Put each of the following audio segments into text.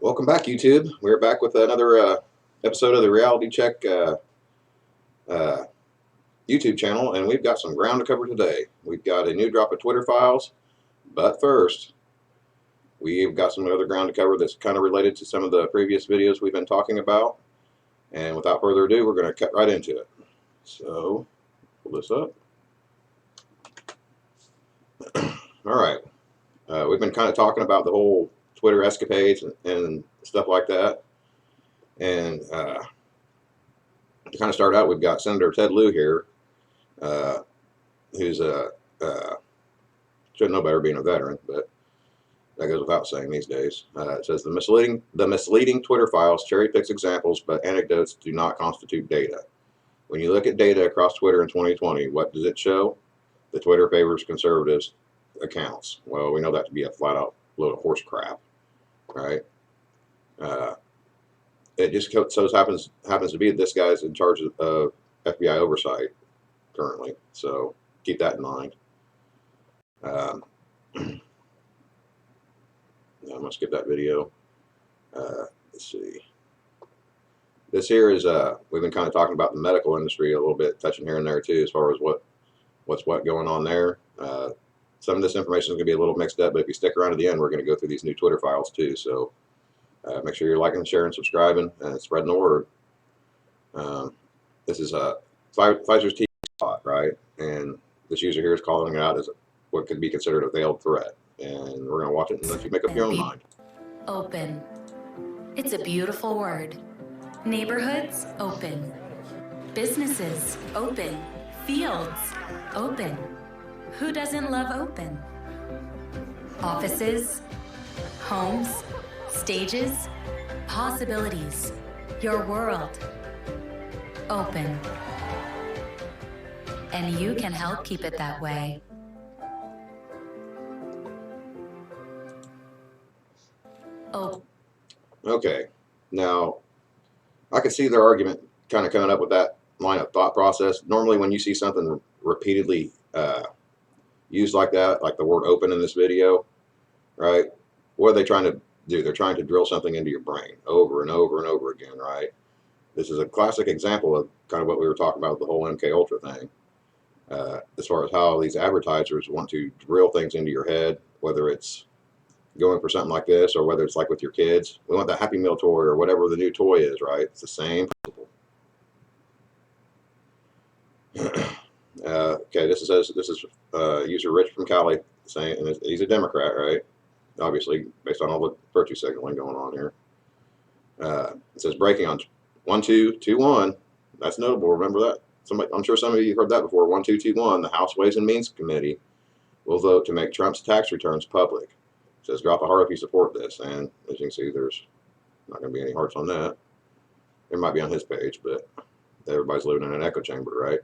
Welcome back, YouTube. We're back with another episode of the Reality Check uh, YouTube channel, and we've got some ground to cover today. We've got a new drop of Twitter files, but first, we've got some other ground to cover that's kind of related to some of the previous videos we've been talking about. And without further ado, we're going to cut right into it. So, pull this up. All right. We've been kind of talking about the whole Twitter escapades and stuff like that. And to kind of start out, we've got Senator Ted Lieu here, who's should know better being a veteran, but that goes without saying these days. It says the misleading Twitter files cherry picks examples, but anecdotes do not constitute data. When you look at data across Twitter in 2020, what does it show? The Twitter favors conservatives accounts. Well, we know that to be a flat out load of horse crap, right? It just so happens to be that this guy's in charge of FBI oversight currently, so keep that in mind. I'm gonna skip that video. Let's see. This here is we've been kind of talking about the medical industry a little bit, touching here and there too, as far as what's going on there. Some of this information is going to be a little mixed up, but if you stick around to the end, we're going to go through these new Twitter files too. So make sure you're liking, sharing, subscribing, and spreading the word. This is Pfizer's TV spot, right? And this user here is calling it out as what could be considered a veiled threat. And we're going to watch it and let you make up your own mind. Open. It's a beautiful word. Neighborhoods, open. Businesses, open. Fields, open. Who doesn't love open? Offices, homes, stages, possibilities. Your world, open. And you can help keep it that way. Oh. Okay, now I can see their argument kind of coming up with that line of thought process. Normally, when you see something repeatedly used like that, like the word open in this video, right? What are they trying to do? They're trying to drill something into your brain over and over and over again, right? This is a classic example of kind of what we were talking about with the whole MK Ultra thing. As far as how these advertisers want to drill things into your head, whether it's going for something like this or whether it's like with your kids. We want the Happy Meal toy or whatever the new toy is, right? It's the same principle. Okay, this is user Rich from Cali saying, and he's a Democrat, right? Obviously, based on all the virtue signaling going on here. It says breaking on 1221. That's notable. Remember that? I'm sure some of you heard that before. 1221. The House Ways and Means Committee will vote to make Trump's tax returns public. It says drop a heart if you support this, and as you can see, there's not going to be any hearts on that. There might be on his page, but everybody's living in an echo chamber, right?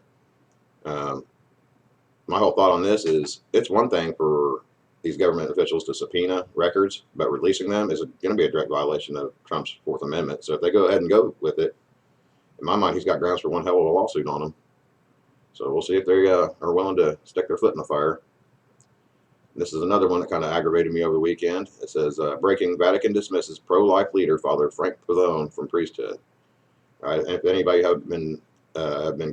My whole thought on this is it's one thing for these government officials to subpoena records, but releasing them is going to be a direct violation of Trump's Fourth Amendment. So if they go ahead and go with it, in my mind, he's got grounds for one hell of a lawsuit on them. So we'll see if they are willing to stick their foot in the fire. This is another one that kind of aggravated me over the weekend. It says, breaking, Vatican dismisses pro-life leader Father Frank Pavone from priesthood. Right? And if anybody have been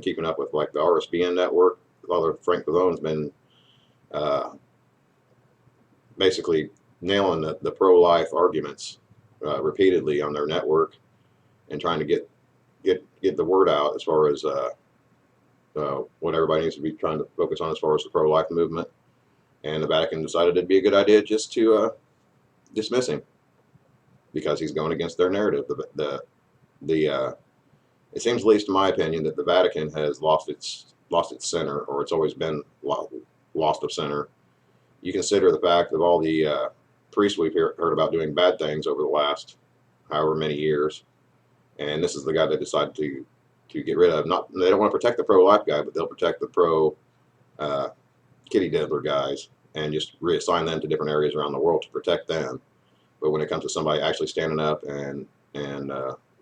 keeping up with like the RSBN network, Father Frank Pavone's been basically nailing the pro-life arguments repeatedly on their network and trying to get the word out as far as what everybody needs to be trying to focus on as far as the pro-life movement. And the Vatican decided it'd be a good idea just to dismiss him because he's going against their narrative. It seems, at least in my opinion, that the Vatican has lost its center, or it's always been lost of center. You consider the fact of all the priests we've heard about doing bad things over the last however many years, and this is the guy that decided to get rid of. They don't want to protect the pro-life guy, but they'll protect the pro kitty diddler guys and just reassign them to different areas around the world to protect them. But when it comes to somebody actually standing up and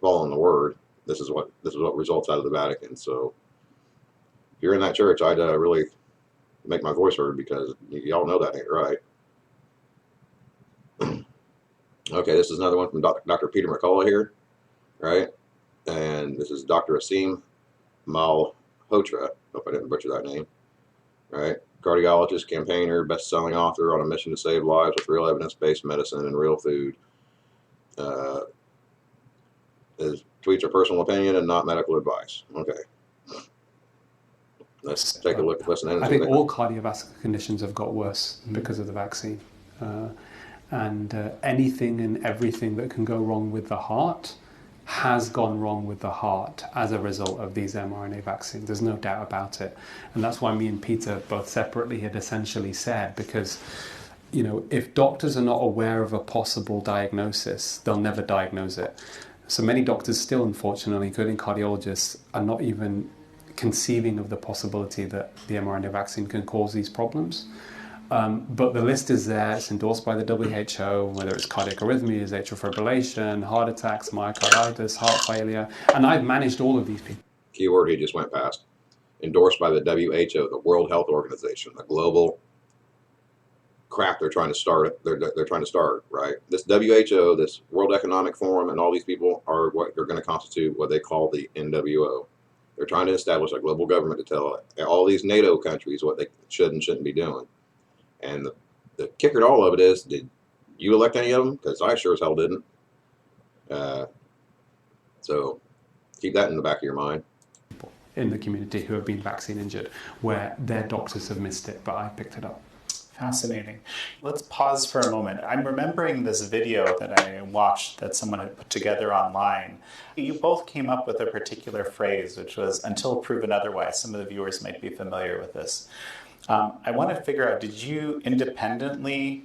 following the word, this is what results out of the Vatican. So if you're in that church, I'd really make my voice heard because y'all know that ain't right. Okay, this is another one from Dr. Peter McCullough here, right? And this is Dr. Asim Malhotra. Hope I didn't butcher that name. Right? Cardiologist, campaigner, best-selling author on a mission to save lives with real evidence-based medicine and real food. His tweets are personal opinion and not medical advice. Okay. Let's take a look. Listen in. I think all cardiovascular conditions have got worse because of the vaccine. Anything and everything that can go wrong with the heart has gone wrong with the heart as a result of these mRNA vaccines. There's no doubt about it. And that's why me and Peter both separately had essentially said, because if doctors are not aware of a possible diagnosis, they'll never diagnose it. So many doctors still, unfortunately, including cardiologists, are not even conceiving of the possibility that the mRNA vaccine can cause these problems. But the list is there. It's endorsed by the WHO, whether it's cardiac arrhythmias, atrial fibrillation, heart attacks, myocarditis, heart failure. And I've managed all of these people. Keyword he just went past. Endorsed by the WHO, the World Health Organization, the global crap they're trying to start. They're trying to start, right? This WHO, this World Economic Forum, and all these people are what they're going to constitute what they call the NWO. They're trying to establish a global government to tell all these NATO countries what they should and shouldn't be doing. And the kicker to all of it is, did you elect any of them? Because I sure as hell didn't. So keep that in the back of your mind. In the community who have been vaccine injured, where their doctors have missed it, but I picked it up. Fascinating. Let's pause for a moment. I'm remembering this video that I watched that someone had put together online. You both came up with a particular phrase, which was, until proven otherwise. Some of the viewers might be familiar with this. I want to figure out, did you independently,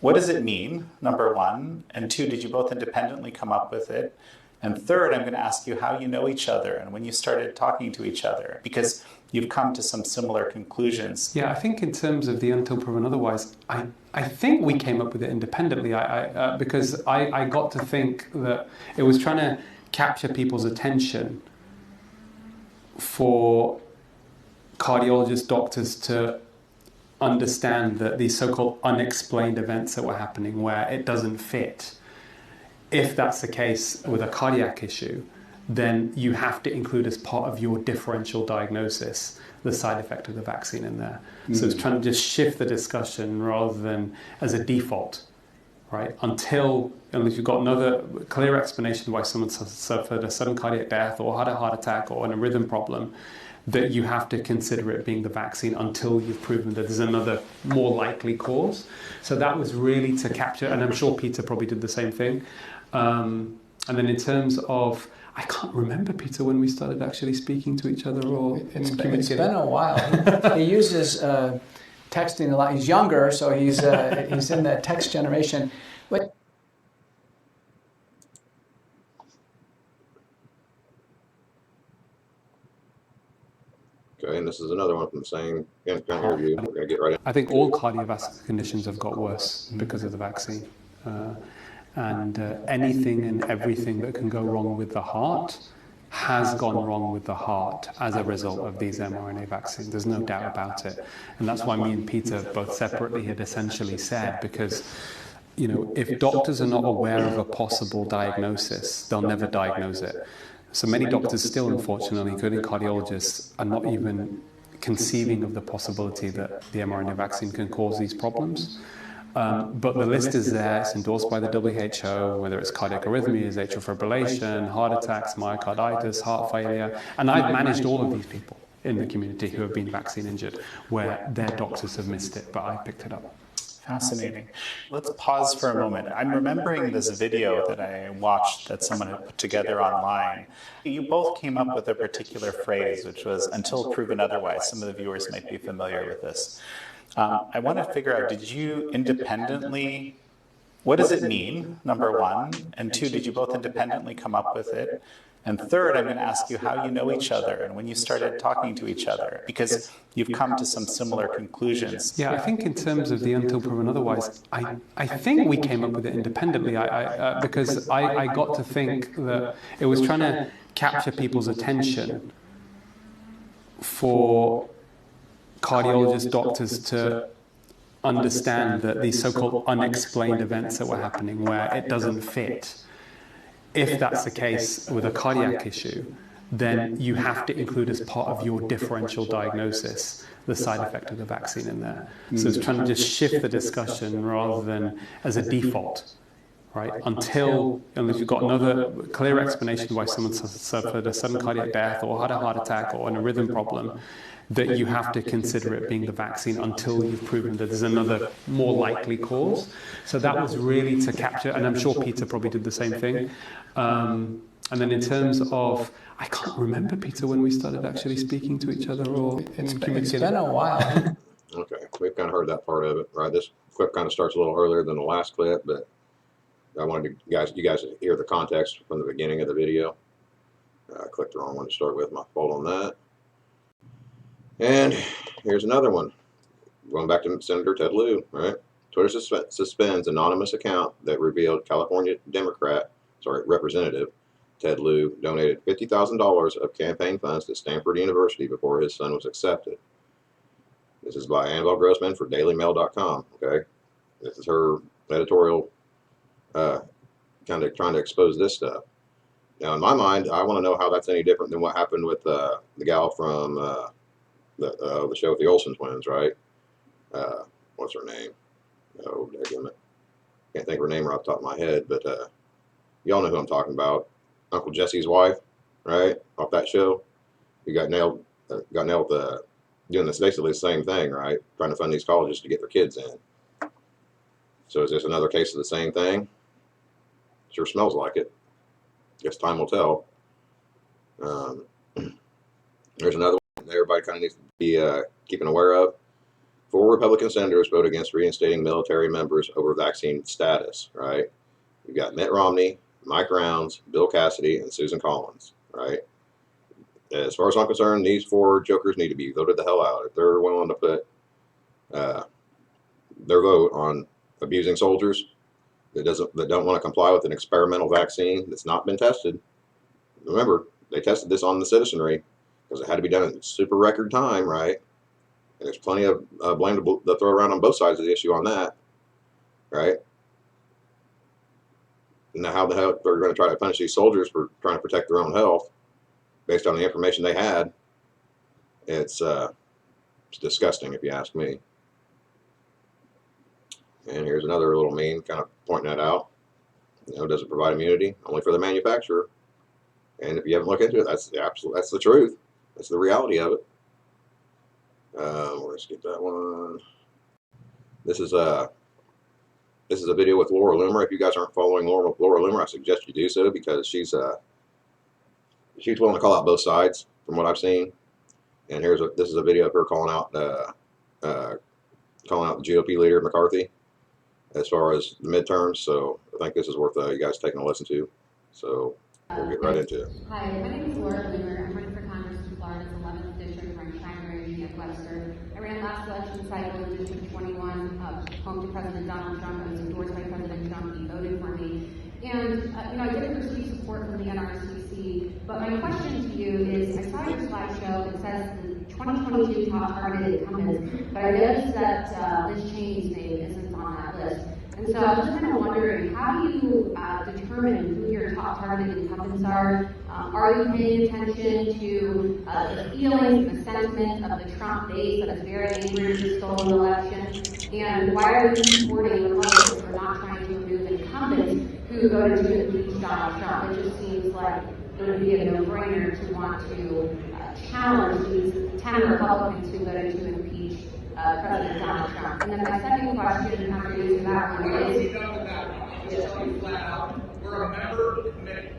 what does it mean, number one? And two, did you both independently come up with it? And third, I'm going to ask you how you know each other and when you started talking to each other, because you've come to some similar conclusions. Yeah, I think in terms of the until proven otherwise, I think we came up with it independently because I got to think that it was trying to capture people's attention for cardiologist doctors to understand that these so-called unexplained events that were happening where it doesn't fit. If that's the case with a cardiac issue, then you have to include as part of your differential diagnosis the side effect of the vaccine in there. So it's trying to just shift the discussion rather than as a default, right? Unless you've got another clear explanation why someone suffered a sudden cardiac death or had a heart attack or an rhythm problem, that you have to consider it being the vaccine until you've proven that there's another more likely cause. So that was really to capture, and I'm sure Peter probably did the same thing. And then in terms of, I can't remember, Peter, when we started actually speaking to each other or it's been a while. He uses texting a lot. He's younger, so he's in the text generation. But Okay, and this is another one from the same interview. We're going to get right in. I think all cardiovascular conditions have got worse because of the vaccine. Anything and everything that can go wrong with the heart has gone wrong with the heart as a result of these mRNA vaccines. There's no doubt about it. And that's why me and Peter both separately had essentially said, because if doctors are not aware of a possible diagnosis, they'll never diagnose it. So many doctors still, unfortunately, including cardiologists, are not even conceiving of the possibility that the mRNA vaccine can cause these problems. But the list is there. It's endorsed by the WHO, whether it's cardiac arrhythmias, atrial fibrillation, heart attacks, myocarditis, heart failure. And I've managed all of these people in the community who have been vaccine injured, where their doctors have missed it, but I picked it up. Fascinating. Let's pause for a moment. I'm remembering this video that I watched that someone had put together online. You both came up with a particular phrase, which was, until proven otherwise. Some of the viewers might be familiar with this. I want to figure out, did you independently, what does it mean, number one? And two, did you both independently come up with it? And third, I'm going to ask you how you know each other and when you started talking to each other, because you've come to some similar conclusions. Yeah, I think in terms of the until proven otherwise, I think we came up with it independently because I got to think that it was trying to capture people's attention for cardiologist doctors to understand that these so-called unexplained events that were happening where it doesn't fit. If that's the case with a cardiac issue, then you have to include as part of your differential diagnosis the side effect of the vaccine in there. So it's trying to just shift the discussion rather than as a default, right? Unless you've got another clear explanation why someone suffered a sudden cardiac death or had a heart attack or an rhythm problem, that you have to consider it being the vaccine until you've proven that there's another more likely cause. So that was really to capture, and I'm sure Peter probably did the same thing. And then in terms of, I can't remember, Peter, when we started actually speaking to each other or It's been a while. Okay, we've kind of heard that part of it, right? This clip kind of starts a little earlier than the last clip, but I wanted you guys to hear the context from the beginning of the video. I clicked the wrong one to start with, my fault on that. And here's another one. Going back to Senator Ted Lieu, right? Twitter suspends anonymous account that revealed California Representative Ted Lieu donated $50,000 of campaign funds to Stanford University before his son was accepted. This is by Annabelle Grossman for DailyMail.com. Okay, this is her editorial, kind of trying to expose this stuff. Now, in my mind, I want to know how that's any different than what happened with the gal from the show with the Olsen twins, right? What's her name? Oh, damn it. Can't think of her name right off the top of my head, but y'all know who I'm talking about. Uncle Jesse's wife, right? Off that show. He got nailed with doing this basically the same thing, right? Trying to fund these colleges to get their kids in. So is this another case of the same thing? Sure smells like it. Guess time will tell. There's another one that everybody kind of needs to be keeping aware of. 4 Republican senators vote against reinstating military members over vaccine status, right? You've got Mitt Romney, Mike Rounds, Bill Cassidy, and Susan Collins, right? As far as I'm concerned, these 4 jokers need to be voted the hell out. If they're willing to put their vote on abusing soldiers that don't want to comply with an experimental vaccine that's not been tested. Remember, they tested this on the citizenry because it had to be done in super record time, right? And there's plenty of blame to throw around on both sides of the issue on that, right? Now, how the hell they're going to try to punish these soldiers for trying to protect their own health based on the information they had? It's disgusting, if you ask me. And here's another little meme kind of pointing that out. You know, does it provide immunity? Only for the manufacturer. And if you haven't looked into it, that's the truth. That's the reality of it. Let's get that one. This is a video with Laura Loomer. If you guys aren't following Laura Loomer, I suggest you do so because she's willing to call out both sides from what I've seen. And this is a video of her calling out the GOP leader McCarthy as far as the midterms. So I think this is worth you guys taking a listen to. So we'll get right into it. Hi, my name is Laura Loomer. I'm running for Congress in Florida's 11th district, running primary at Webster. I ran last election cycle in District 21, home to President Donald Trump. I was endorsed by President Trump. He voted for me. And, I didn't receive support from the NRCC. But my question to you is, I saw your slideshow. It says the 2022 top targeted incumbents, but I noticed that Liz Cheney's name isn't on that list. And so I was just kind of wondering, how do you determine who your top targeted incumbents are? Are you paying attention to the feelings and the sentiment of the Trump base that is very angry with the stolen election? And why are you supporting Republicans for not trying to remove incumbents who go to impeach Donald Trump? It just seems like it would be a no-brainer to want to challenge these 10 Republicans who voted to impeach President Donald Trump. And then my second question, after you do that one, is... Just tell you flat out, we're a member committee.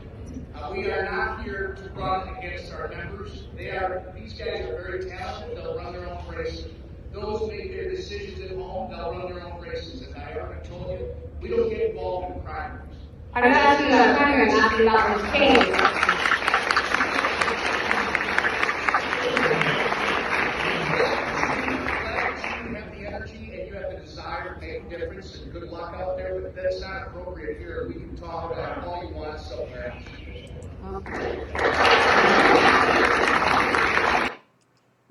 We are not here to run against our members. These guys are very talented. They'll run their own races. Those make their decisions at home. They'll run their own races. And I already told you, we don't get involved in primaries. I'm not asking about primary, I'm asking about this case. You have the energy and you have the desire to make a difference, and good luck out there, but that's not appropriate here. We can talk about all you want somewhere else.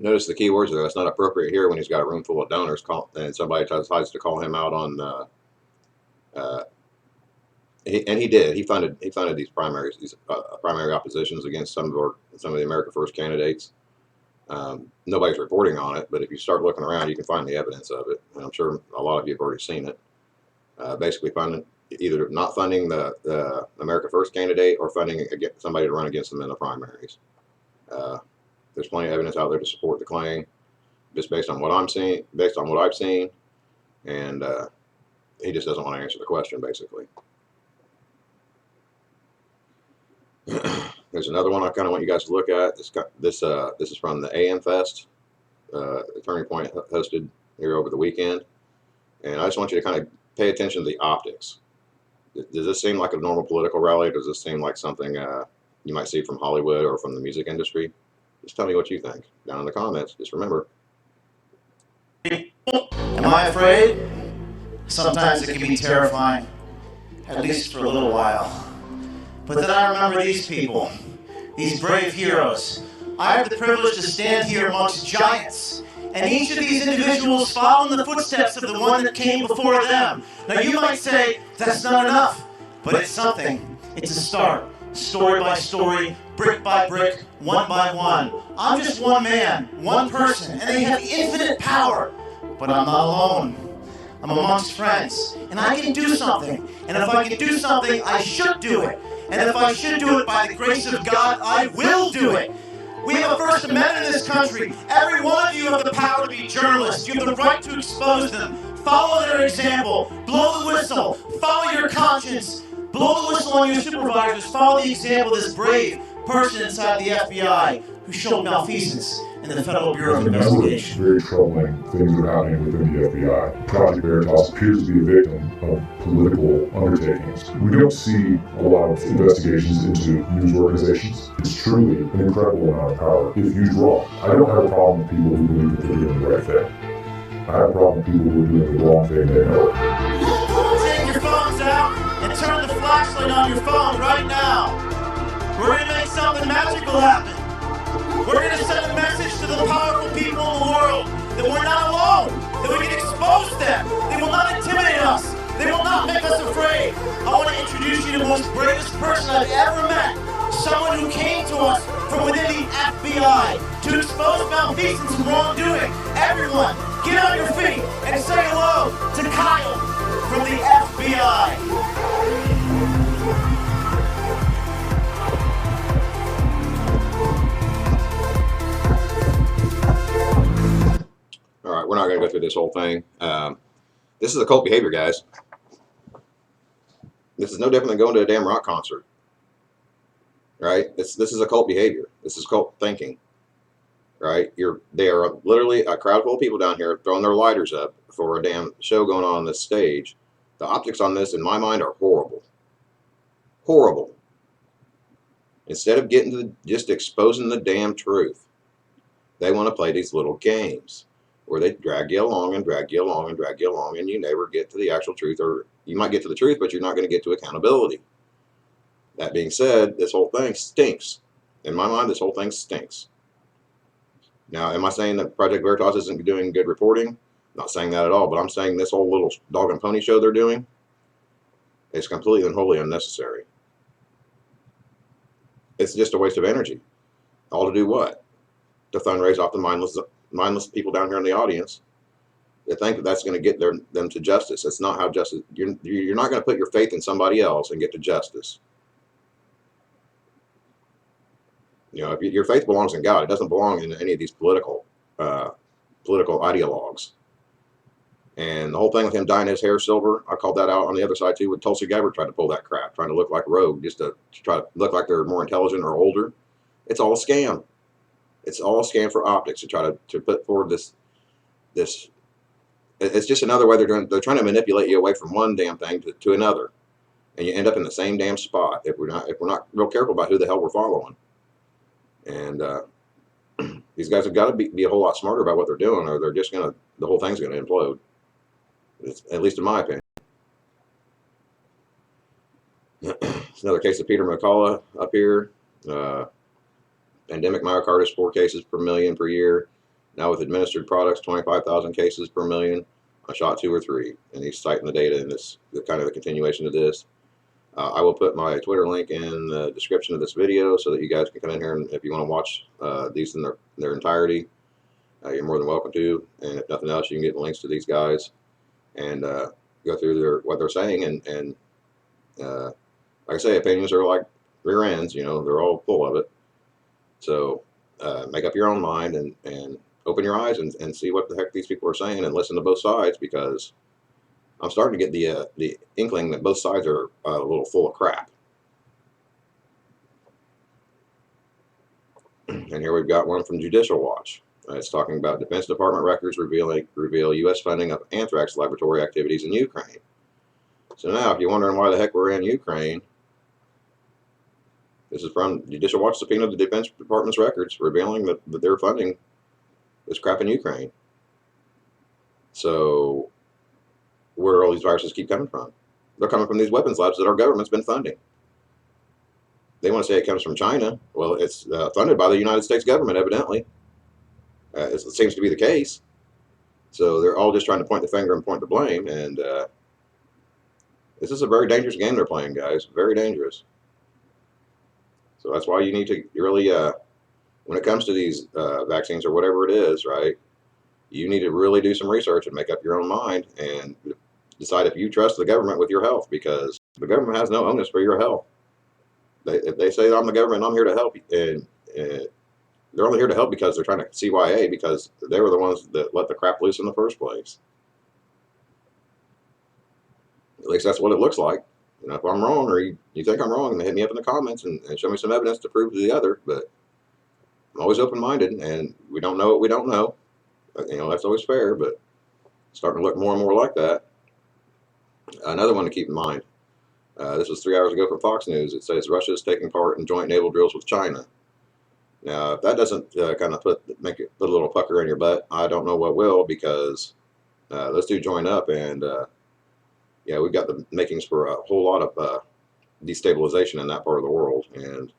Notice the key words there. That's not appropriate here when he's got a room full of donors and somebody decides to call him out on. He did. He funded these primaries, these primary oppositions against some of the America First candidates. Nobody's reporting on it, but if you start looking around, you can find the evidence of it. And I'm sure a lot of you have already seen it. Basically, either not funding the America First candidate or funding somebody to run against them in the primaries. There's plenty of evidence out there to support the claim, just based on what I'm seeing, based on what I've seen, and he just doesn't want to answer the question, basically. There's another one I kind of want you guys to look at. This is from the AM Fest, Turning Point hosted here over the weekend, and I just want you to kind of pay attention to the optics. Does this seem like a normal political rally? Or does this seem like something you might see from Hollywood or from the music industry? Just tell me what you think down in the comments. Just remember. Am I afraid? Sometimes it can be terrifying, at least for a little while. But then I remember these people, these brave heroes. I have the privilege to stand here amongst giants, and each of these individuals follow in the footsteps of the one that came before them. Now you might say, that's not enough, but it's something. It's a start, story by story, brick by brick, one by one. I'm just one man, one person, and they have infinite power, but I'm not alone. I'm amongst friends, and I can do something, and if I can do something, I should do it. And if I should do it by the grace of God, I will do it. We have a First Amendment in this country. Every one of you have the power to be journalists. You have the right to expose them. Follow their example. Blow the whistle. Follow your conscience. Blow the whistle on your supervisors. Follow the example of this brave person inside the FBI who showed malfeasance in the Federal Bureau of Investigation. Very troubling things are happening within the FBI. Project Veritas appears to be a victim of political undertakings. We don't see a lot of investigations into news organizations. It's truly an incredible amount of power if used wrong. I don't have a problem with people who believe that they're doing the right thing. I have a problem with people who are doing the wrong thing and they know it. Take your phones out and turn the flashlight on your phone right now. We're going to make something magical happen. We're going to send a message to the powerful people in the world that we're not alone, that we can expose them. They will not intimidate us. They will not make us afraid. I want to introduce you to the most bravest person I've ever met. Someone who came to us from within the FBI to expose malfeasance and wrongdoing. Everyone, get on your feet and say hello to Kyle from the FBI. All right, we're not going to go through this whole thing. This is occult behavior, guys. This is no different than going to a damn rock concert, right? This is occult behavior. This is cult thinking, right? They are literally a crowd full of people down here throwing their lighters up for a damn show going on this stage. The optics on this, in my mind, are horrible. Horrible. Instead of getting to just exposing the damn truth, they want to play these little games where they drag you along and drag you along and drag you along, and you never get to the actual truth, or you might get to the truth, but you're not going to get to accountability. That being said, this whole thing stinks. In my mind, this whole thing stinks. Now, am I saying that Project Veritas isn't doing good reporting? Not saying that at all, but I'm saying this whole little dog and pony show they're doing is completely and wholly unnecessary. It's just a waste of energy. All to do what? To fundraise off the mindless people down here in the audience. They think that that's going to get them to justice. That's not how justice. You're not going to put your faith in somebody else and get to justice. You know, if your faith belongs in God, it doesn't belong in any of these political ideologues. And the whole thing with him dyeing his hair silver, I called that out on the other side too. With Tulsi Gabbard tried to pull that crap, trying to look like Rogue, just to try to look like they're more intelligent or older. It's all a scam. It's all a scam for optics to try to put forward this. It's just another way they're trying to manipulate you away from one damn thing to another, and you end up in the same damn spot if we're not real careful about who the hell we're following. And these guys have got to be a whole lot smarter about what they're doing, or the whole thing's gonna implode. At least in my opinion. It's another case of Peter McCullough up here. Pandemic myocarditis, 4 cases per million per year. Now with administered products, 25,000 cases per million on shot 2 or 3. And he's citing the data in this, kind of a continuation of this. I will put my Twitter link in the description of this video so that you guys can come in here and if you want to watch these in their entirety, you're more than welcome to. And if nothing else, you can get links to these guys and go through what they're saying. And like I say, opinions are like rear ends, you know, they're all full of it. So make up your own mind and open your eyes and see what the heck these people are saying and listen to both sides, because I'm starting to get the inkling that both sides are a little full of crap. And here we've got one from Judicial Watch. It's talking about Defense Department records reveal U.S. funding of anthrax laboratory activities in Ukraine. So now, if you're wondering why the heck we're in Ukraine, this is from Judicial Watch subpoena the Defense Department's records revealing that they're funding this crap in Ukraine. So where do all these viruses keep coming from? They're coming from these weapons labs that our government's been funding. They want to say it comes from China. Well, it's funded by the United States government, evidently. It seems to be the case. So they're all just trying to point the finger and point the blame. And this is a very dangerous game they're playing, guys. Very dangerous. So that's why you need to really, when it comes to these vaccines or whatever it is, right, you need to really do some research and make up your own mind and decide if you trust the government with your health, because the government has no onus for your health. If they say, I'm the government, I'm here to help, and they're only here to help because they're trying to CYA, because they were the ones that let the crap loose in the first place. At least that's what it looks like. You know, if I'm wrong or you think I'm wrong, then hit me up in the comments and show me some evidence to prove the other. But I'm always open-minded, and we don't know what we don't know. You know, that's always fair, but it's starting to look more and more like that. Another one to keep in mind. This was 3 hours ago from Fox News. It says Russia is taking part in joint naval drills with China. Now, if that doesn't kind of put a little pucker in your butt, I don't know what will, because those two join up, and yeah, we've got the makings for a whole lot of destabilization in that part of the world. And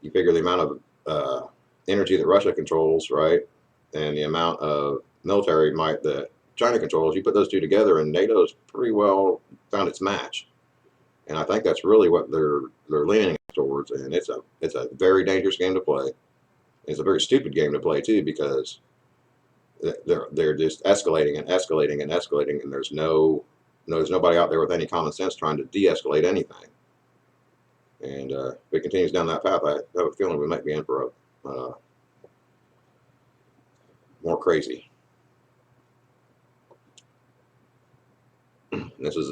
you figure the amount of energy that Russia controls, right, and the amount of military might that China controls, you put those two together, and NATO's pretty well found its match. And I think that's really what they're leaning towards. And it's a very dangerous game to play. It's a very stupid game to play too, because they're just escalating and escalating and escalating, and there's nobody out there with any common sense trying to de-escalate anything. And if it continues down that path, I have a feeling we might be in for a more crazy. This is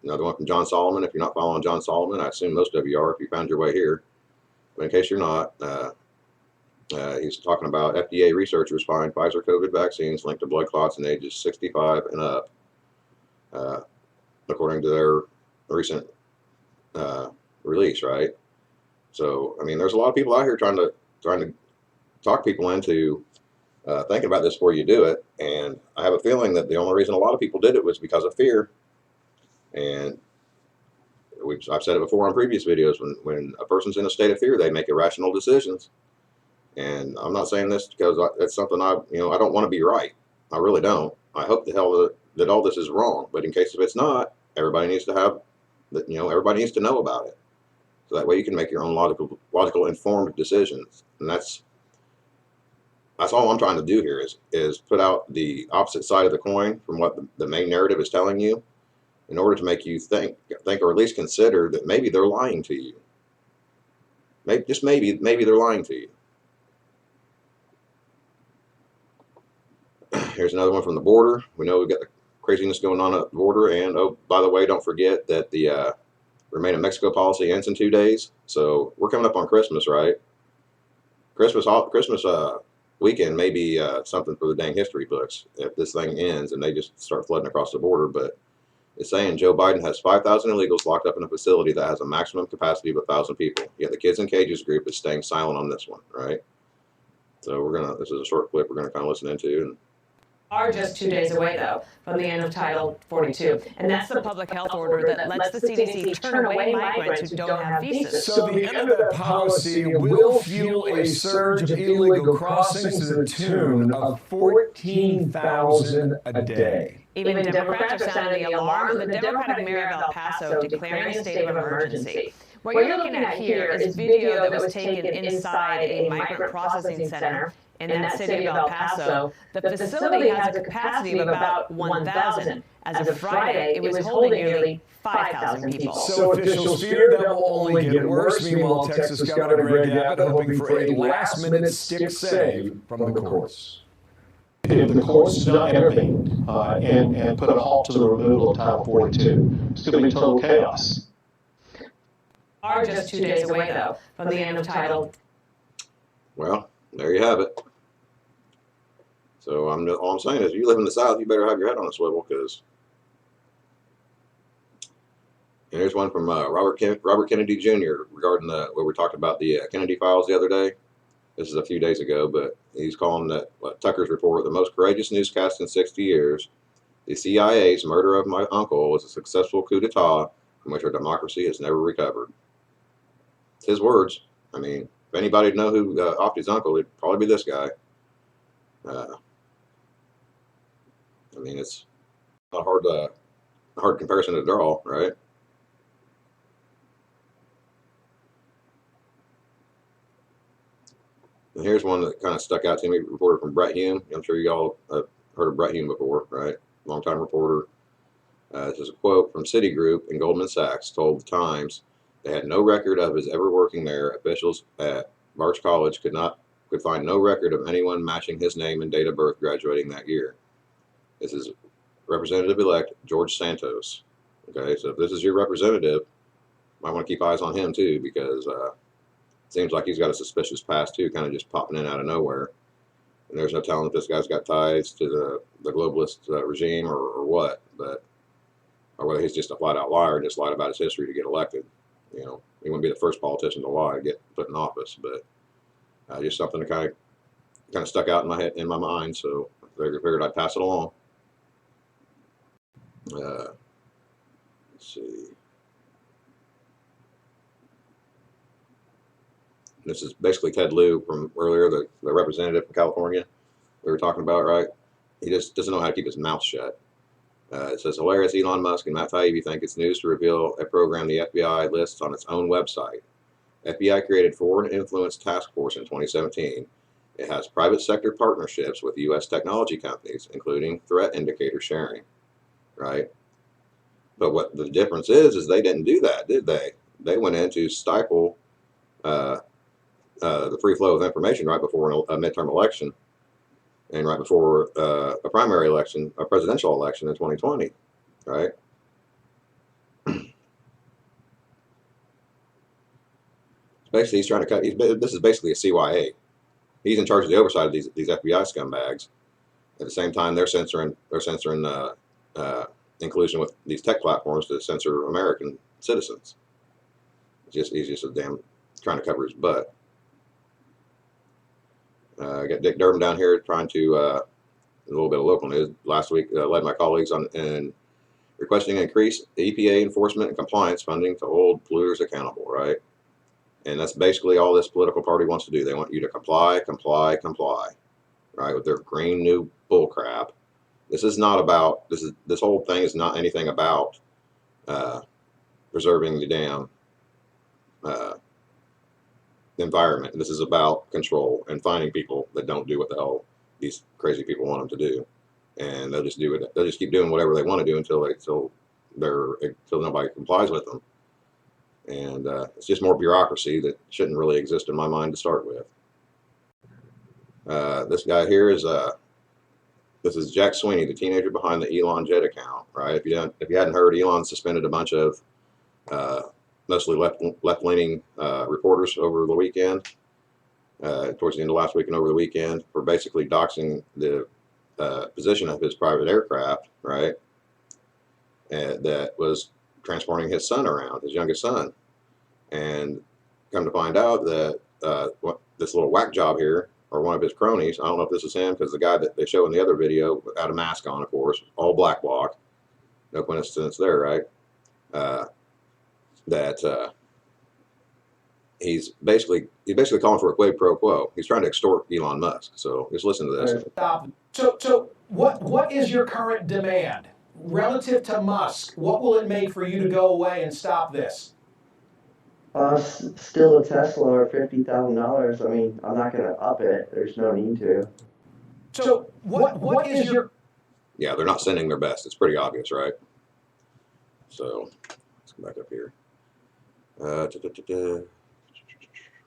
another one from John Solomon. If you're not following John Solomon, I assume most of you are if you found your way here. But in case you're not, he's talking about FDA researchers find Pfizer COVID vaccines linked to blood clots in ages 65 and up, according to their recent release, right? So, I mean, there's a lot of people out here trying to talk people into thinking about this before you do it. And I have a feeling that the only reason a lot of people did it was because of fear. And I've said it before on previous videos, when a person's in a state of fear, they make irrational decisions. And I'm not saying this because it's something I don't want to be right. I really don't. I hope the hell that all this is wrong. But in case if it's not, everybody needs to have that. Everybody needs to know about it, so that way you can make your own logical, informed decisions. And that's all I'm trying to do here is put out the opposite side of the coin from what the main narrative is telling you, in order to make you think or at least consider that maybe they're lying to you. Maybe they're lying to you. Here's another one from the border. We know we've got the craziness going on at the border. And oh, by the way, don't forget that the Remain in Mexico policy ends in 2 days. So we're coming up on Christmas, right? Christmas weekend may be something for the dang history books if this thing ends and they just start flooding across the border. But it's saying Joe Biden has 5,000 illegals locked up in a facility that has a maximum capacity of 1,000 people. Yet the Kids in Cages group is staying silent on this one, right? So this is a short clip we're gonna kind of listen into, and Are just 2 days away, though, from the end of Title 42. And that's the public health order that lets the CDC turn away migrants who don't have visas. So the end of that policy will fuel a surge of illegal crossings to the tune of 14,000 a day. Even Democrats are sounding the alarm with the Democratic mayor of El Paso declaring a state of emergency. What you're looking at here is video that was taken inside a migrant processing center in that city of El Paso. The facility has a capacity of about 1,000. As of Friday, it was holding nearly 5,000 people. So officials fear that will only get worse. Meanwhile, Texas Governor Greg Abbott hoping for a last-minute stick save from the courts. If the courts do not intervene and put a halt to the removal of Title 42, it's going to be total chaos. Are just 2 days away, though, from the end of Title. Well, there you have it. So all I'm saying is, if you live in the South, you better have your head on a swivel, because. And here's one from Robert Kennedy Jr. regarding where we talked about the Kennedy files the other day. This is a few days ago, but he's calling that Tucker's report the most courageous newscast in 60 years. The CIA's murder of my uncle was a successful coup d'etat from which our democracy has never recovered. It's his words. I mean, if anybody'd know who offed his uncle, it'd probably be this guy. I mean, it's not hard comparison to draw, right? And here's one that kind of stuck out to me, reporter from Brett Hume. I'm sure you all have heard of Brett Hume before, right? Longtime reporter. This is a quote from Citigroup and Goldman Sachs told the Times they had no record of his ever working there. Officials at March College could find no record of anyone matching his name and date of birth graduating that year. This is Representative-elect George Santos. Okay, so if this is your representative, you might want to keep eyes on him too, because it seems like he's got a suspicious past too, kind of just popping in out of nowhere. And there's no telling if this guy's got ties to the globalist regime or what, or whether he's just a flat-out liar and just lied about his history to get elected. You know, he wouldn't be the first politician to lie to get put in office, but just something that kind of stuck out in my mind, so I figured I'd pass it along. Let's see. This is basically Ted Lieu from earlier, the representative from California we were talking about, right? He just doesn't know how to keep his mouth shut. It says, hilarious Elon Musk and Matt Taibbi think it's news to reveal a program the FBI lists on its own website. FBI created Foreign Influence Task Force in 2017. It has private sector partnerships with U.S. technology companies, including threat indicator sharing, right? But what the difference is they didn't do that, did they? They went in to stifle the free flow of information right before a midterm election and right before a primary election, a presidential election in 2020, right? Basically, he's trying to cut. This is basically a CYA. He's in charge of the oversight of these FBI scumbags. At the same time, they're censoring inclusion with these tech platforms to censor American citizens. He's just a damn trying to cover his butt. Got Dick Durbin down here trying to a little bit of local news. Last week, led my colleagues in requesting increased EPA enforcement and compliance funding to hold polluters accountable, right? And that's basically all this political party wants to do. They want you to comply, comply, comply, right? With their green new bull crap. This is not about, this whole thing is not anything about preserving the damn environment. This is about control and finding people that don't do what the hell these crazy people want them to do. And they'll just do it. They'll just keep doing whatever they want to do until nobody complies with them. And it's just more bureaucracy that shouldn't really exist in my mind to start with. This guy here is this is Jack Sweeney, the teenager behind the Elon Jet account, right? If you hadn't heard, Elon suspended a bunch of mostly left-leaning reporters over the weekend, towards the end of last week and over the weekend, for basically doxing the position of his private aircraft, right? That was transporting his son around, his youngest son. And come to find out that this little whack job here or one of his cronies. I don't know if this is him because the guy that they show in the other video had a mask on, of course, all black bloc. No coincidence there, right? He's basically calling for a quid pro quo. He's trying to extort Elon Musk. So just listen to this. Stop. So what is your current demand relative to Musk? What will it make for you to go away and stop this? Still a Tesla or $50,000. I mean, I'm not going to up it. There's no need to. So what is your... Yeah, they're not sending their best. It's pretty obvious, right? So let's come back up here. We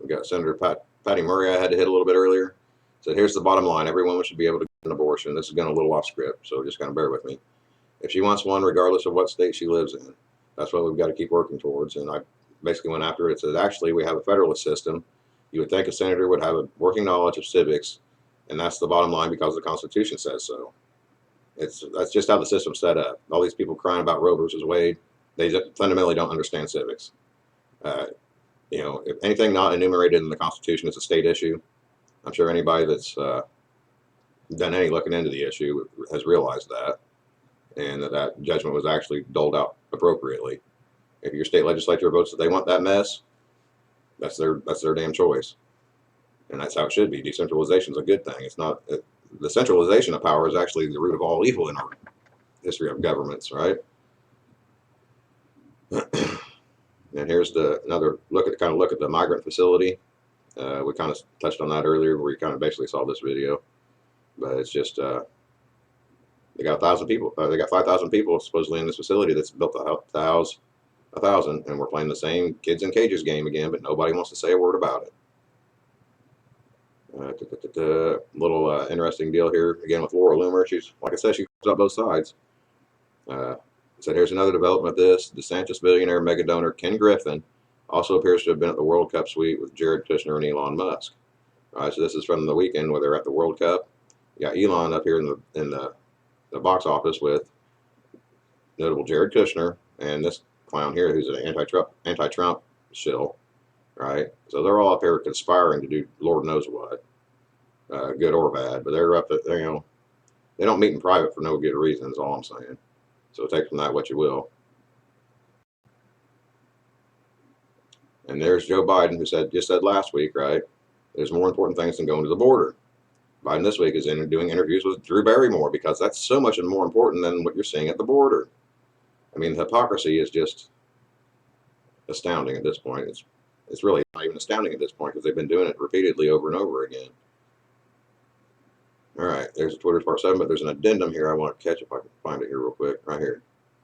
got Senator Patty Murray. I had to hit a little bit earlier. Said, here's the bottom line. Everyone should be able to get an abortion. This is going a little off script, so just kind of bear with me. If she wants one, regardless of what state she lives in, that's what we've got to keep working towards. And I basically went after it. Said, actually, we have a federalist system. You would think a senator would have a working knowledge of civics, and that's the bottom line because the Constitution says so. That's just how the system's set up. All these people crying about Roe versus Wade, they just fundamentally don't understand civics. You know, if anything not enumerated in the Constitution is a state issue, I'm sure anybody that's done any looking into the issue has realized that, and that judgment was actually doled out appropriately. If your state legislature votes that they want that mess, that's their damn choice, and that's how it should be. Decentralization is a good thing. It's not the centralization of power is actually the root of all evil in our history of governments, right? And here's another look at the migrant facility. We kind of touched on that earlier, where you kind of basically saw this video, but it's just they got 1,000 people. They got 5,000 people supposedly in this facility that's built to house 1,000, and we're playing the same kids in cages game again, but nobody wants to say a word about it. Little interesting deal here again with Laura Loomer. She's, like I said, she comes up both sides. Said, here's another development of this. DeSantis billionaire mega donor Ken Griffin also appears to have been at the World Cup suite with Jared Kushner and Elon Musk. All right, so this is from the weekend where they're at the World Cup. You got Elon up here in the box office with notable Jared Kushner and this clown here who's an anti-Trump shill, right? So they're all up here conspiring to do Lord knows what, good or bad. But they're up at, you know, they don't meet in private for no good reason, is all I'm saying. So take from that what you will. And there's Joe Biden, who just said last week, right? There's more important things than going to the border. Biden this week is doing interviews with Drew Barrymore because that's so much more important than what you're seeing at the border. I mean, the hypocrisy is just astounding at this point. It's really not even astounding at this point because they've been doing it repeatedly over and over again. All right, there's Twitter's part 7, but there's an addendum here I want to catch if I can find it here real quick, right here.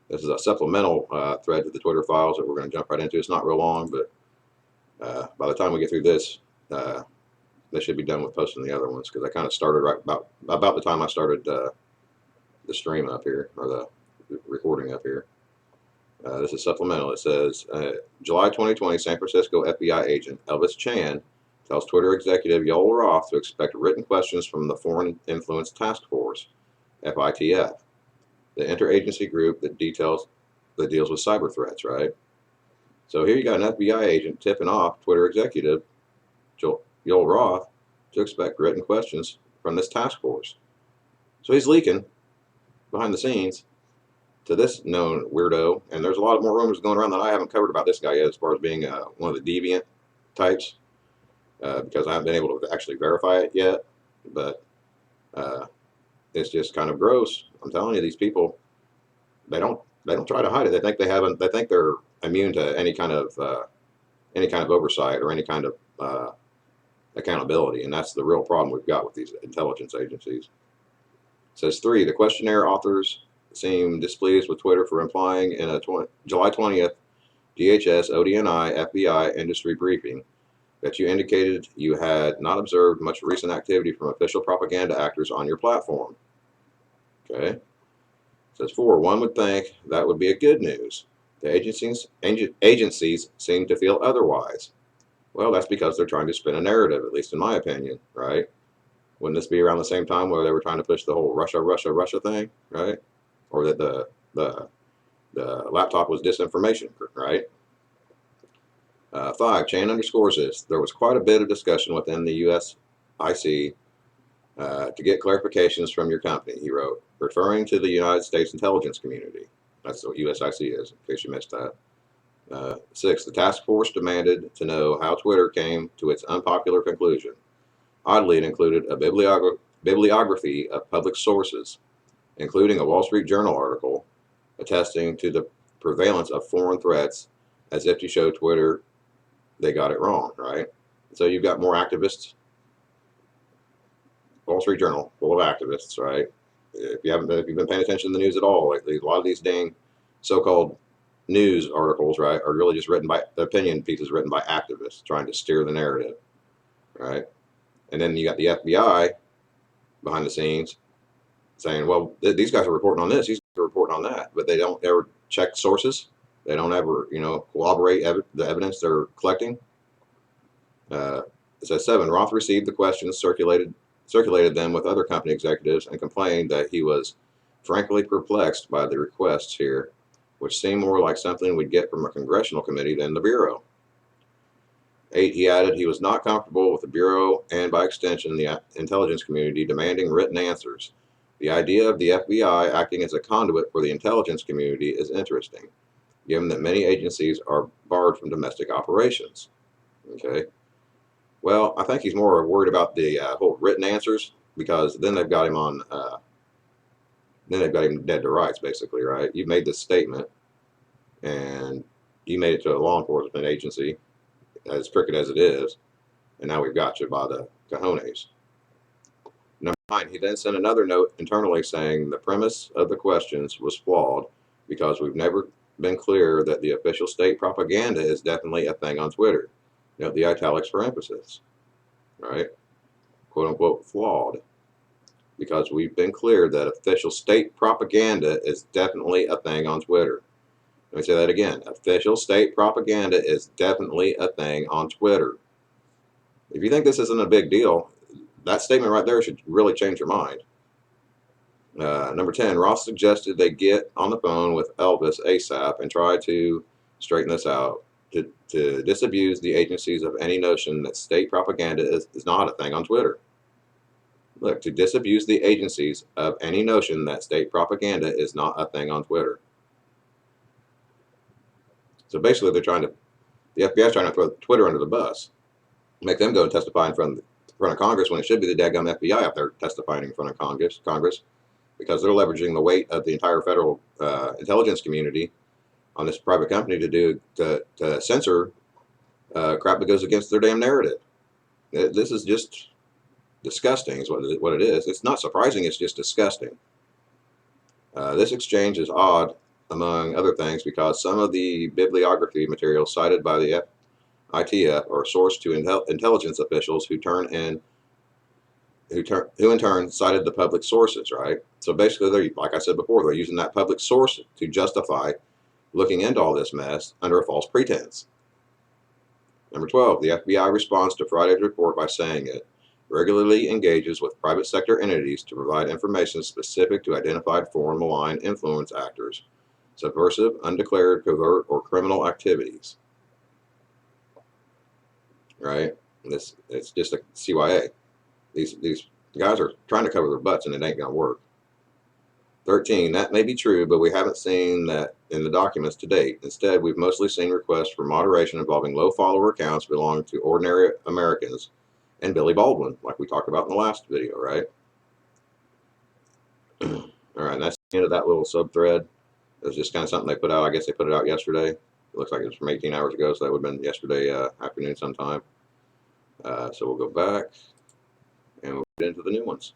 This is a supplemental thread to the Twitter files that we're going to jump right into. It's not real long, but by the time we get through this, they should be done with posting the other ones because I kind of started right about the time I started the stream up here, or the recording up here. This is supplemental. It says, July 2020, San Francisco FBI agent Elvis Chan tells Twitter executive Yoel Roth to expect written questions from the Foreign Influence Task Force, FITF, the interagency group that deals with cyber threats, right? So here you got an FBI agent tipping off Twitter executive Yoel Roth to expect written questions from this task force. So he's leaking behind the scenes to this known weirdo, and there's a lot more rumors going around that I haven't covered about this guy yet as far as being one of the deviant types. Because I haven't been able to actually verify it yet, but it's just kind of gross. I'm telling you, these people, they don't try to hide it. They think they're immune to any kind of oversight or any kind of accountability, and that's the real problem we've got with these intelligence agencies. It says 3, the questionnaire authors seem displeased with Twitter for implying in a July 20th DHS, ODNI, FBI industry briefing that you indicated you had not observed much recent activity from official propaganda actors on your platform. Okay. It says 4, one would think that would be a good news. The agencies seem to feel otherwise. Well, that's because they're trying to spin a narrative, at least in my opinion, right? Wouldn't this be around the same time where they were trying to push the whole Russia thing, right? Or that the laptop was disinformation, right? 5, Chan underscores this. There was quite a bit of discussion within the U.S. to get clarifications from your company, he wrote, referring to the United States intelligence community. That's what USIC is, in case you missed that. 6. The task force demanded to know how Twitter came to its unpopular conclusion. Oddly, it included a bibliography of public sources, including a Wall Street Journal article attesting to the prevalence of foreign threats, as if to show Twitter they got it wrong, right? So you've got more activists. Wall Street Journal, full of activists, right? If you've been paying attention to the news at all, like a lot of these dang so-called news articles, right, are really just written by opinion pieces written by activists trying to steer the narrative, right? And then you got the FBI behind the scenes saying, well, these guys are reporting on this, these guys are reporting on that, but they don't ever check sources. They don't ever, corroborate the evidence they're collecting. It says 7. Roth received the questions, circulated them with other company executives, and complained that he was frankly perplexed by the requests here, which seemed more like something we'd get from a congressional committee than the Bureau. 8. He added he was not comfortable with the Bureau and, by extension, the intelligence community demanding written answers. The idea of the FBI acting as a conduit for the intelligence community is interesting, given that many agencies are barred from domestic operations. Okay. Well, I think he's more worried about the whole written answers, because then they've got him on, then they've got him dead to rights, basically, right? You made this statement, and you made it to a law enforcement agency, as crooked as it is, and now we've got you by the cojones. Number 9, he then sent another note internally saying the premise of the questions was flawed because we've never been clear that the official state propaganda is definitely a thing on Twitter. Note the italics for emphasis, right? Quote unquote flawed, because we've been clear that official state propaganda is definitely a thing on Twitter. Let me say that again. Official state propaganda is definitely a thing on Twitter. If you think this isn't a big deal, that statement right there should really change your mind. Number 10, Ross suggested they get on the phone with Elvis ASAP and try to straighten this out, to disabuse the agencies of any notion that state propaganda is not a thing on Twitter. Look, to disabuse the agencies of any notion that state propaganda is not a thing on Twitter. So basically, the FBI's trying to throw Twitter under the bus, make them go and testify in front of Congress when it should be the daggum FBI up there testifying in front of Congress, because they're leveraging the weight of the entire federal intelligence community on this private company to censor crap that goes against their damn narrative. This is just disgusting, is what it is. It's not surprising, it's just disgusting. This exchange is odd, among other things, because some of the bibliography material cited by the ITF are sourced to intelligence officials who in turn cited the public sources, right? So basically, they're, like I said before, they're using that public source to justify looking into all this mess under a false pretense. Number 12, the FBI responds to Friday's report by saying it regularly engages with private sector entities to provide information specific to identified foreign malign influence actors, subversive, undeclared, covert, or criminal activities. Right? It's just a CYA. These guys are trying to cover their butts, and it ain't gonna work. 13, that may be true, but we haven't seen that in the documents to date. Instead, we've mostly seen requests for moderation involving low follower accounts belonging to ordinary Americans and Billy Baldwin, like we talked about in the last video, right? All right, and that's the end of that little sub-thread. It was just kind of something they put out. I guess they put it out yesterday. It looks like it was from 18 hours ago, so that would have been yesterday afternoon sometime. So we'll go back and we'll get into the new ones.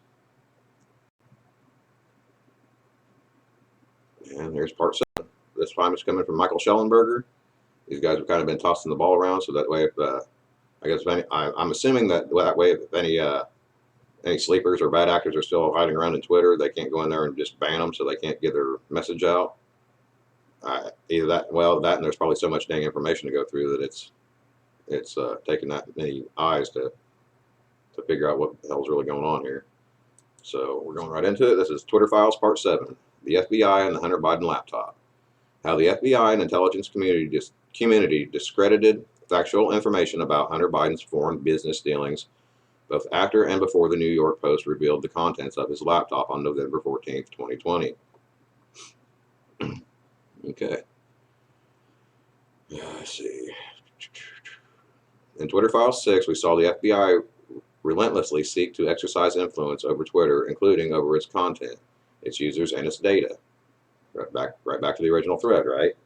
And there's part 7. This time it's coming from Michael Schellenberger. These guys have kind of been tossing the ball around, so that way, I'm assuming that way, if any sleepers or bad actors are still hiding around in Twitter, they can't go in there and just ban them, so they can't get their message out. Either that, that, and there's probably so much dang information to go through that it's taking that many eyes to figure out what the hell's really going on here. So we're going right into it. This is Twitter Files Part 7. The FBI and the Hunter Biden laptop. How the FBI and intelligence community discredited factual information about Hunter Biden's foreign business dealings both after and before the New York Post revealed the contents of his laptop on November 14th, 2020. Okay. Let's see. In Twitter File 6, we saw the FBI relentlessly seek to exercise influence over Twitter, including over its content, its users, and its data. Right back to the original thread, right? It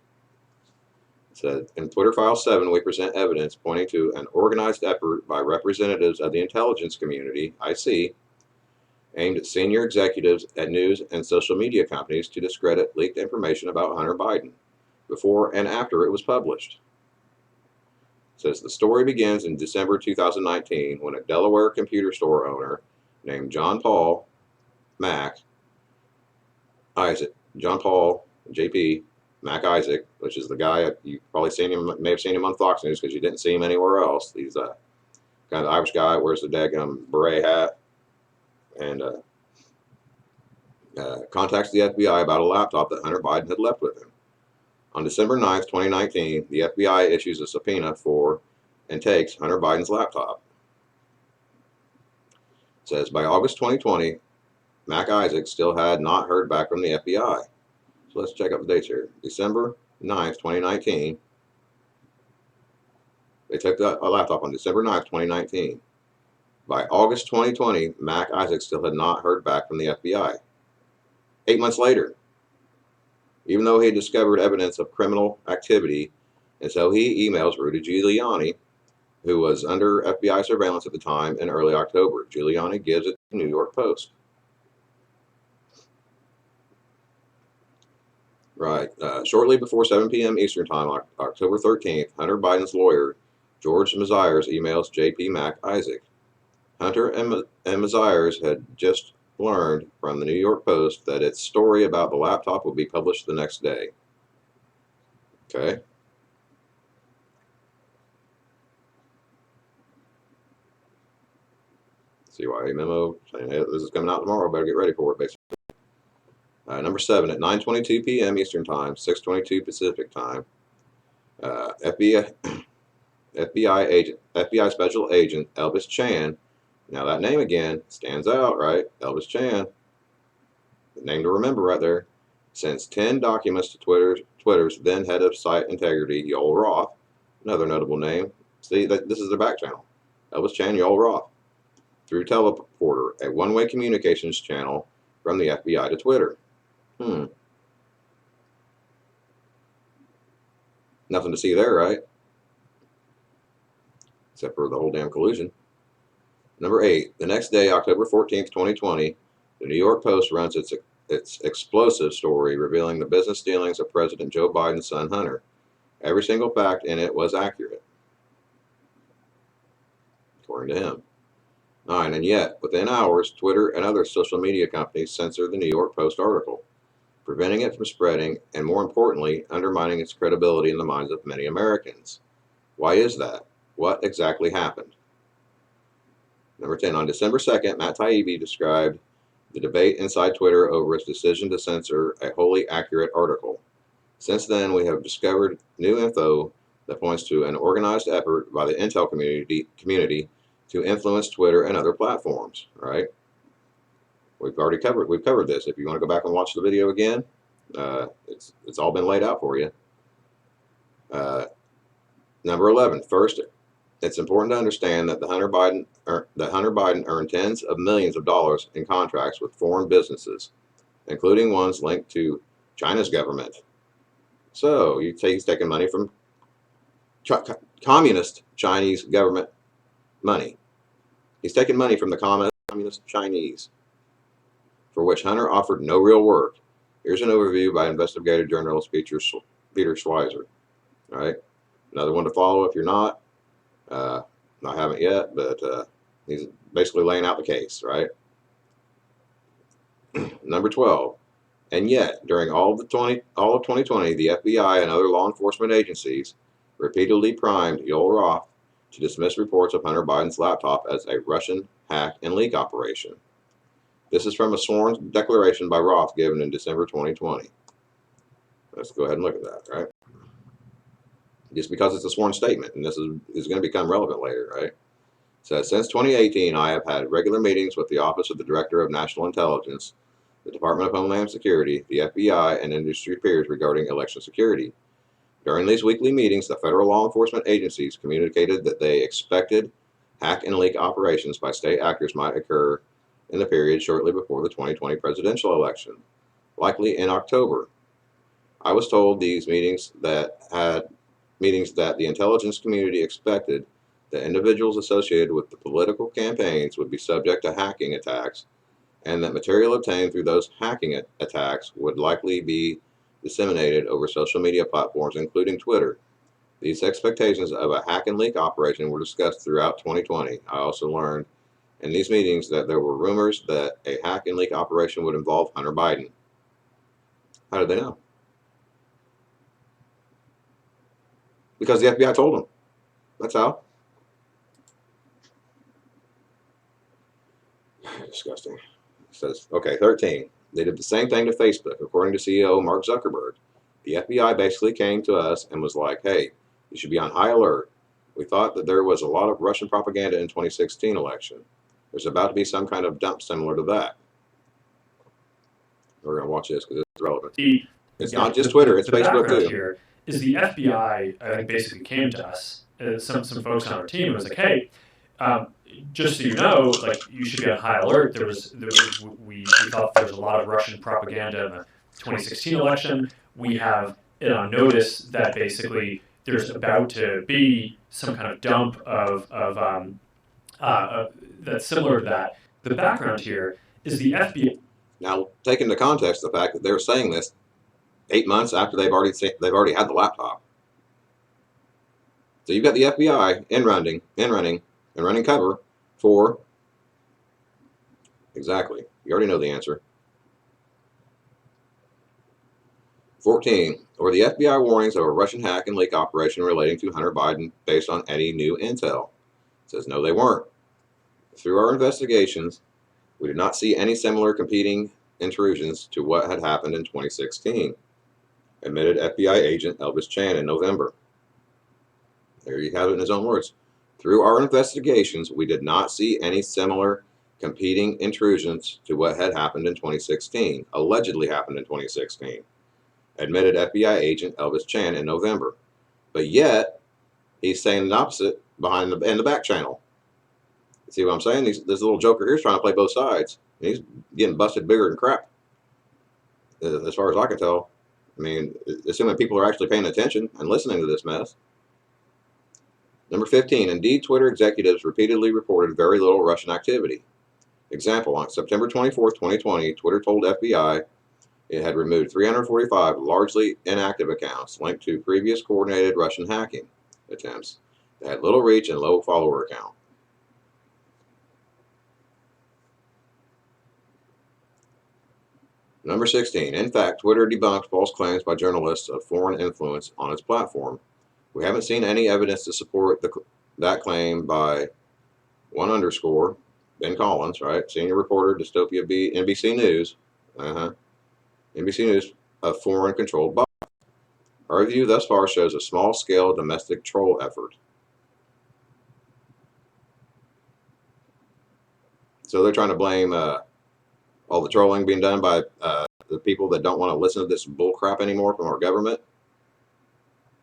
said, in Twitter File 7, we present evidence pointing to an organized effort by representatives of the intelligence community, IC, aimed at senior executives at news and social media companies to discredit leaked information about Hunter Biden before and after it was published. It says the story begins in December 2019 when a Delaware computer store owner named John Paul Mac Isaac, John Paul JP Mac Isaac, which is the guy you probably seen him, may have seen him on Fox News because you didn't see him anywhere else. He's a kind of Irish guy, wears the daggum beret hat, and contacts the FBI about a laptop that Hunter Biden had left with him. On December 9th, 2019, the FBI issues a subpoena for and takes Hunter Biden's laptop. It says, by August 2020, Mac Isaac still had not heard back from the FBI. So let's check out the dates here. December 9th, 2019. They took a laptop on December 9th, 2019. By August 2020, Mac Isaac still had not heard back from the FBI. 8 months later, even though he had discovered evidence of criminal activity, and so he emails Rudy Giuliani, who was under FBI surveillance at the time, in early October. Giuliani gives it to the New York Post. Right. Shortly before 7 p.m. Eastern Time, October 13th, Hunter Biden's lawyer, George Mazires, emails JP Mac Isaac. Hunter and Mazires had just learned from the New York Post that its story about the laptop would be published the next day. Okay. CYA memo saying, hey, this is coming out tomorrow, better get ready for it, basically. Number 7, at 9:22 p.m. Eastern Time, 6:22 Pacific Time, FBI Special Agent Elvis Chan. Now that name again stands out, right? Elvis Chan, the name to remember right there. Sends 10 documents to Twitter's then head of site integrity, Yoel Roth. Another notable name. See, this is their back channel. Elvis Chan, Yoel Roth. Through Teleporter, a one-way communications channel from the FBI to Twitter. Nothing to see there, right? Except for the whole damn collusion. Number 8, the next day, October 14th, 2020, the New York Post runs its explosive story revealing the business dealings of President Joe Biden's son Hunter. Every single fact in it was accurate, according to him. 9, and yet, within hours, Twitter and other social media companies censored the New York Post article, preventing it from spreading and, more importantly, undermining its credibility in the minds of many Americans. Why is that? What exactly happened? Number 10, on December 2nd, Matt Taibbi described the debate inside Twitter over its decision to censor a wholly accurate article. Since then, we have discovered new info that points to an organized effort by the intel community to influence Twitter and other platforms, right? We've covered this. If you want to go back and watch the video again, it's all been laid out for you. Number 11, first, it's important to understand that Hunter Biden earned tens of millions of dollars in contracts with foreign businesses, including ones linked to China's government. So you say he's taking money from communist Chinese government money. He's taking money from the communist Chinese, for which Hunter offered no real work. Here's an overview by investigative journalist Peter Schweizer. All right, another one to follow if you're not. I haven't yet, but he's basically laying out the case, right? Number 12, and yet during all of 2020, the FBI and other law enforcement agencies repeatedly primed Yoel Roth to dismiss reports of Hunter Biden's laptop as a Russian hack and leak operation. This is from a sworn declaration by Roth given in December 2020. Let's go ahead and look at that, right? Just because it's a sworn statement, and this is going to become relevant later, right? It says, since 2018, I have had regular meetings with the Office of the Director of National Intelligence, the Department of Homeland Security, the FBI, and industry peers regarding election security. During these weekly meetings, the federal law enforcement agencies communicated that they expected hack and leak operations by state actors might occur in the period shortly before the 2020 presidential election, likely in October. I was told these meetings that the intelligence community expected that individuals associated with the political campaigns would be subject to hacking attacks, and that material obtained through those hacking attacks would likely be disseminated over social media platforms, including Twitter. These expectations of a hack and leak operation were discussed throughout 2020. I also learned in these meetings that there were rumors that a hack and leak operation would involve Hunter Biden. How did they know? Because the FBI told them. That's how. Disgusting. It says, okay, 13. They did the same thing to Facebook, according to CEO Mark Zuckerberg. The FBI basically came to us and was like, hey, you should be on high alert. We thought that there was a lot of Russian propaganda in 2016 election. There's about to be some kind of dump similar to that. We're going to watch this because it's relevant. It's not just Twitter, it's Facebook too. Here is the FBI, I think, basically came to us, some folks on our team, was like, hey, just so you know, like, you should be on high alert. We thought there was a lot of Russian propaganda in the 2016 election. We have it on notice that basically there's about to be some kind of dump of that's similar to that. The background here is the FBI. Now, take into context the fact that they're saying this 8 months after they've already had the laptop. So you've got the FBI in running cover for exactly. You already know the answer. 14. Or the FBI warnings of a Russian hack and leak operation relating to Hunter Biden based on any new intel. It says no, they weren't. Through our investigations, we did not see any similar competing intrusions to what had happened in 2016, admitted FBI agent Elvis Chan in November. There you have it in his own words. Through our investigations, we did not see any similar competing intrusions to what had happened in 2016, allegedly happened in 2016, admitted FBI agent Elvis Chan in November. But yet, he's saying the opposite in the back channel. See what I'm saying? This little joker here is trying to play both sides. And he's getting busted bigger than crap, as far as I can tell. I mean, assuming people are actually paying attention and listening to this mess. Number 15, indeed, Twitter executives repeatedly reported very little Russian activity. Example, on September 24, 2020, Twitter told FBI it had removed 345 largely inactive accounts linked to previous coordinated Russian hacking attempts that had little reach and low follower count. Number 16, in fact, Twitter debunked false claims by journalists of foreign influence on its platform. We haven't seen any evidence to support that claim by _, Ben Collins, right? Senior reporter, Dystopia B, NBC News. NBC News, a foreign-controlled bot. Our review thus far shows a small-scale domestic troll effort. So they're trying to blame all the trolling being done by the people that don't want to listen to this bull crap anymore from our government.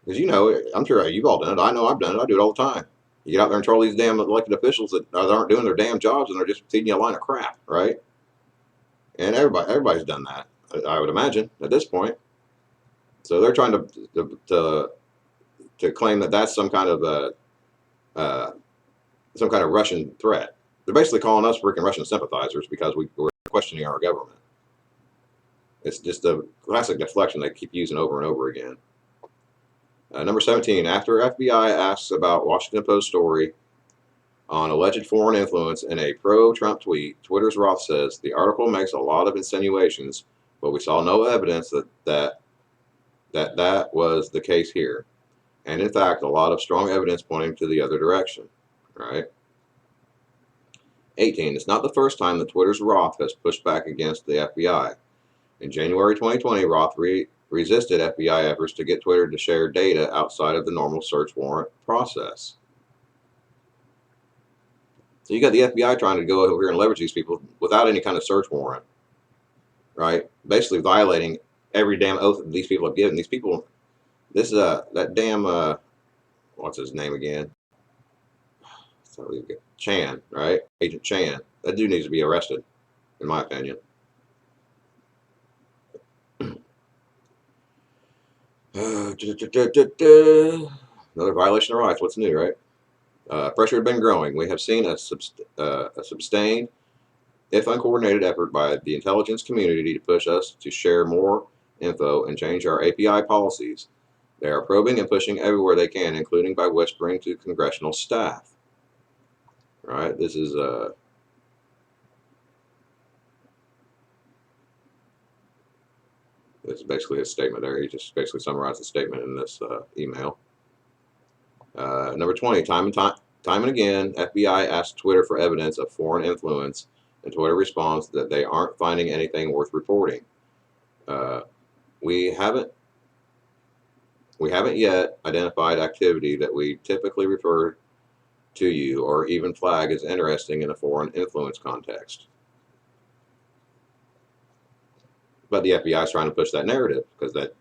Because, you know, I'm sure you've all done it. I know I've done it. I do it all the time. You get out there and troll these damn elected officials that aren't doing their damn jobs and they're just feeding you a line of crap, right? And everybody's done that, I would imagine, at this point. So they're trying to claim that that's some kind of Russian threat. They're basically calling us freaking Russian sympathizers because we're questioning our government. It's just a classic deflection they keep using over and over again. Number 17, after FBI asks about Washington Post story on alleged foreign influence in a pro-Trump tweet, Twitter's Roth says, the article makes a lot of insinuations, but we saw no evidence that was the case here. And in fact, a lot of strong evidence pointing to the other direction, right? 18, it's not the first time that Twitter's Roth has pushed back against the FBI. In January 2020, Roth resisted FBI efforts to get Twitter to share data outside of the normal search warrant process. So you got the FBI trying to go over here and leverage these people without any kind of search warrant, right? Basically violating every damn oath that these people have given. These people, this that damn what's his name again? So Chan, right? Agent Chan. That dude needs to be arrested, in my opinion. Another violation of rights. What's new, right? Pressure had been growing. We have seen a sustained, if uncoordinated, effort by the intelligence community to push us to share more info and change our API policies. They are probing and pushing everywhere they can, including by whispering to congressional staff. Right? This is basically a statement there. He just basically summarized the statement in this email. Number 20, time and again, FBI asked Twitter for evidence of foreign influence, and Twitter responds that they aren't finding anything worth reporting. We haven't yet identified activity that we typically refer to you or even flag as interesting in a foreign influence context. But the FBI is trying to push that narrative because the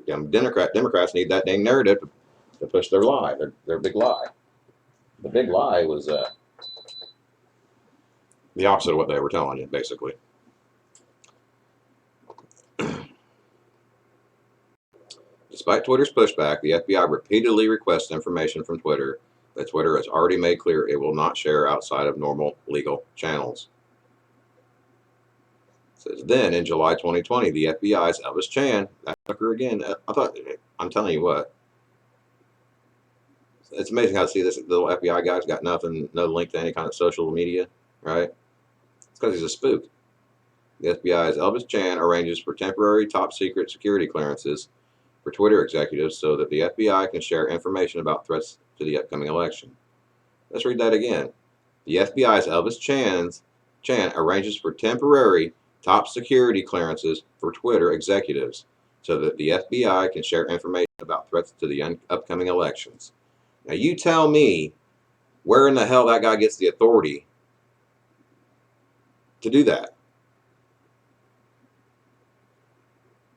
damn Democrats need that dang narrative to push their lie, their big lie. The big lie was the opposite of what they were telling you, basically. Despite Twitter's pushback, the FBI repeatedly requests information from Twitter that Twitter has already made clear it will not share outside of normal legal channels. It says then in July 2020, the FBI's Elvis Chan, that fucker again. I'm telling you what. It's amazing how to see this little FBI guy's got nothing, no link to any kind of social media, right? It's because he's a spook. The FBI's Elvis Chan arranges for temporary top secret security clearances for Twitter executives so that the FBI can share information about threats to the upcoming election. Let's read that again. The FBI's Elvis Chan arranges for temporary top security clearances for Twitter executives so that the FBI can share information about threats to the upcoming elections. Now you tell me where in the hell that guy gets the authority to do that.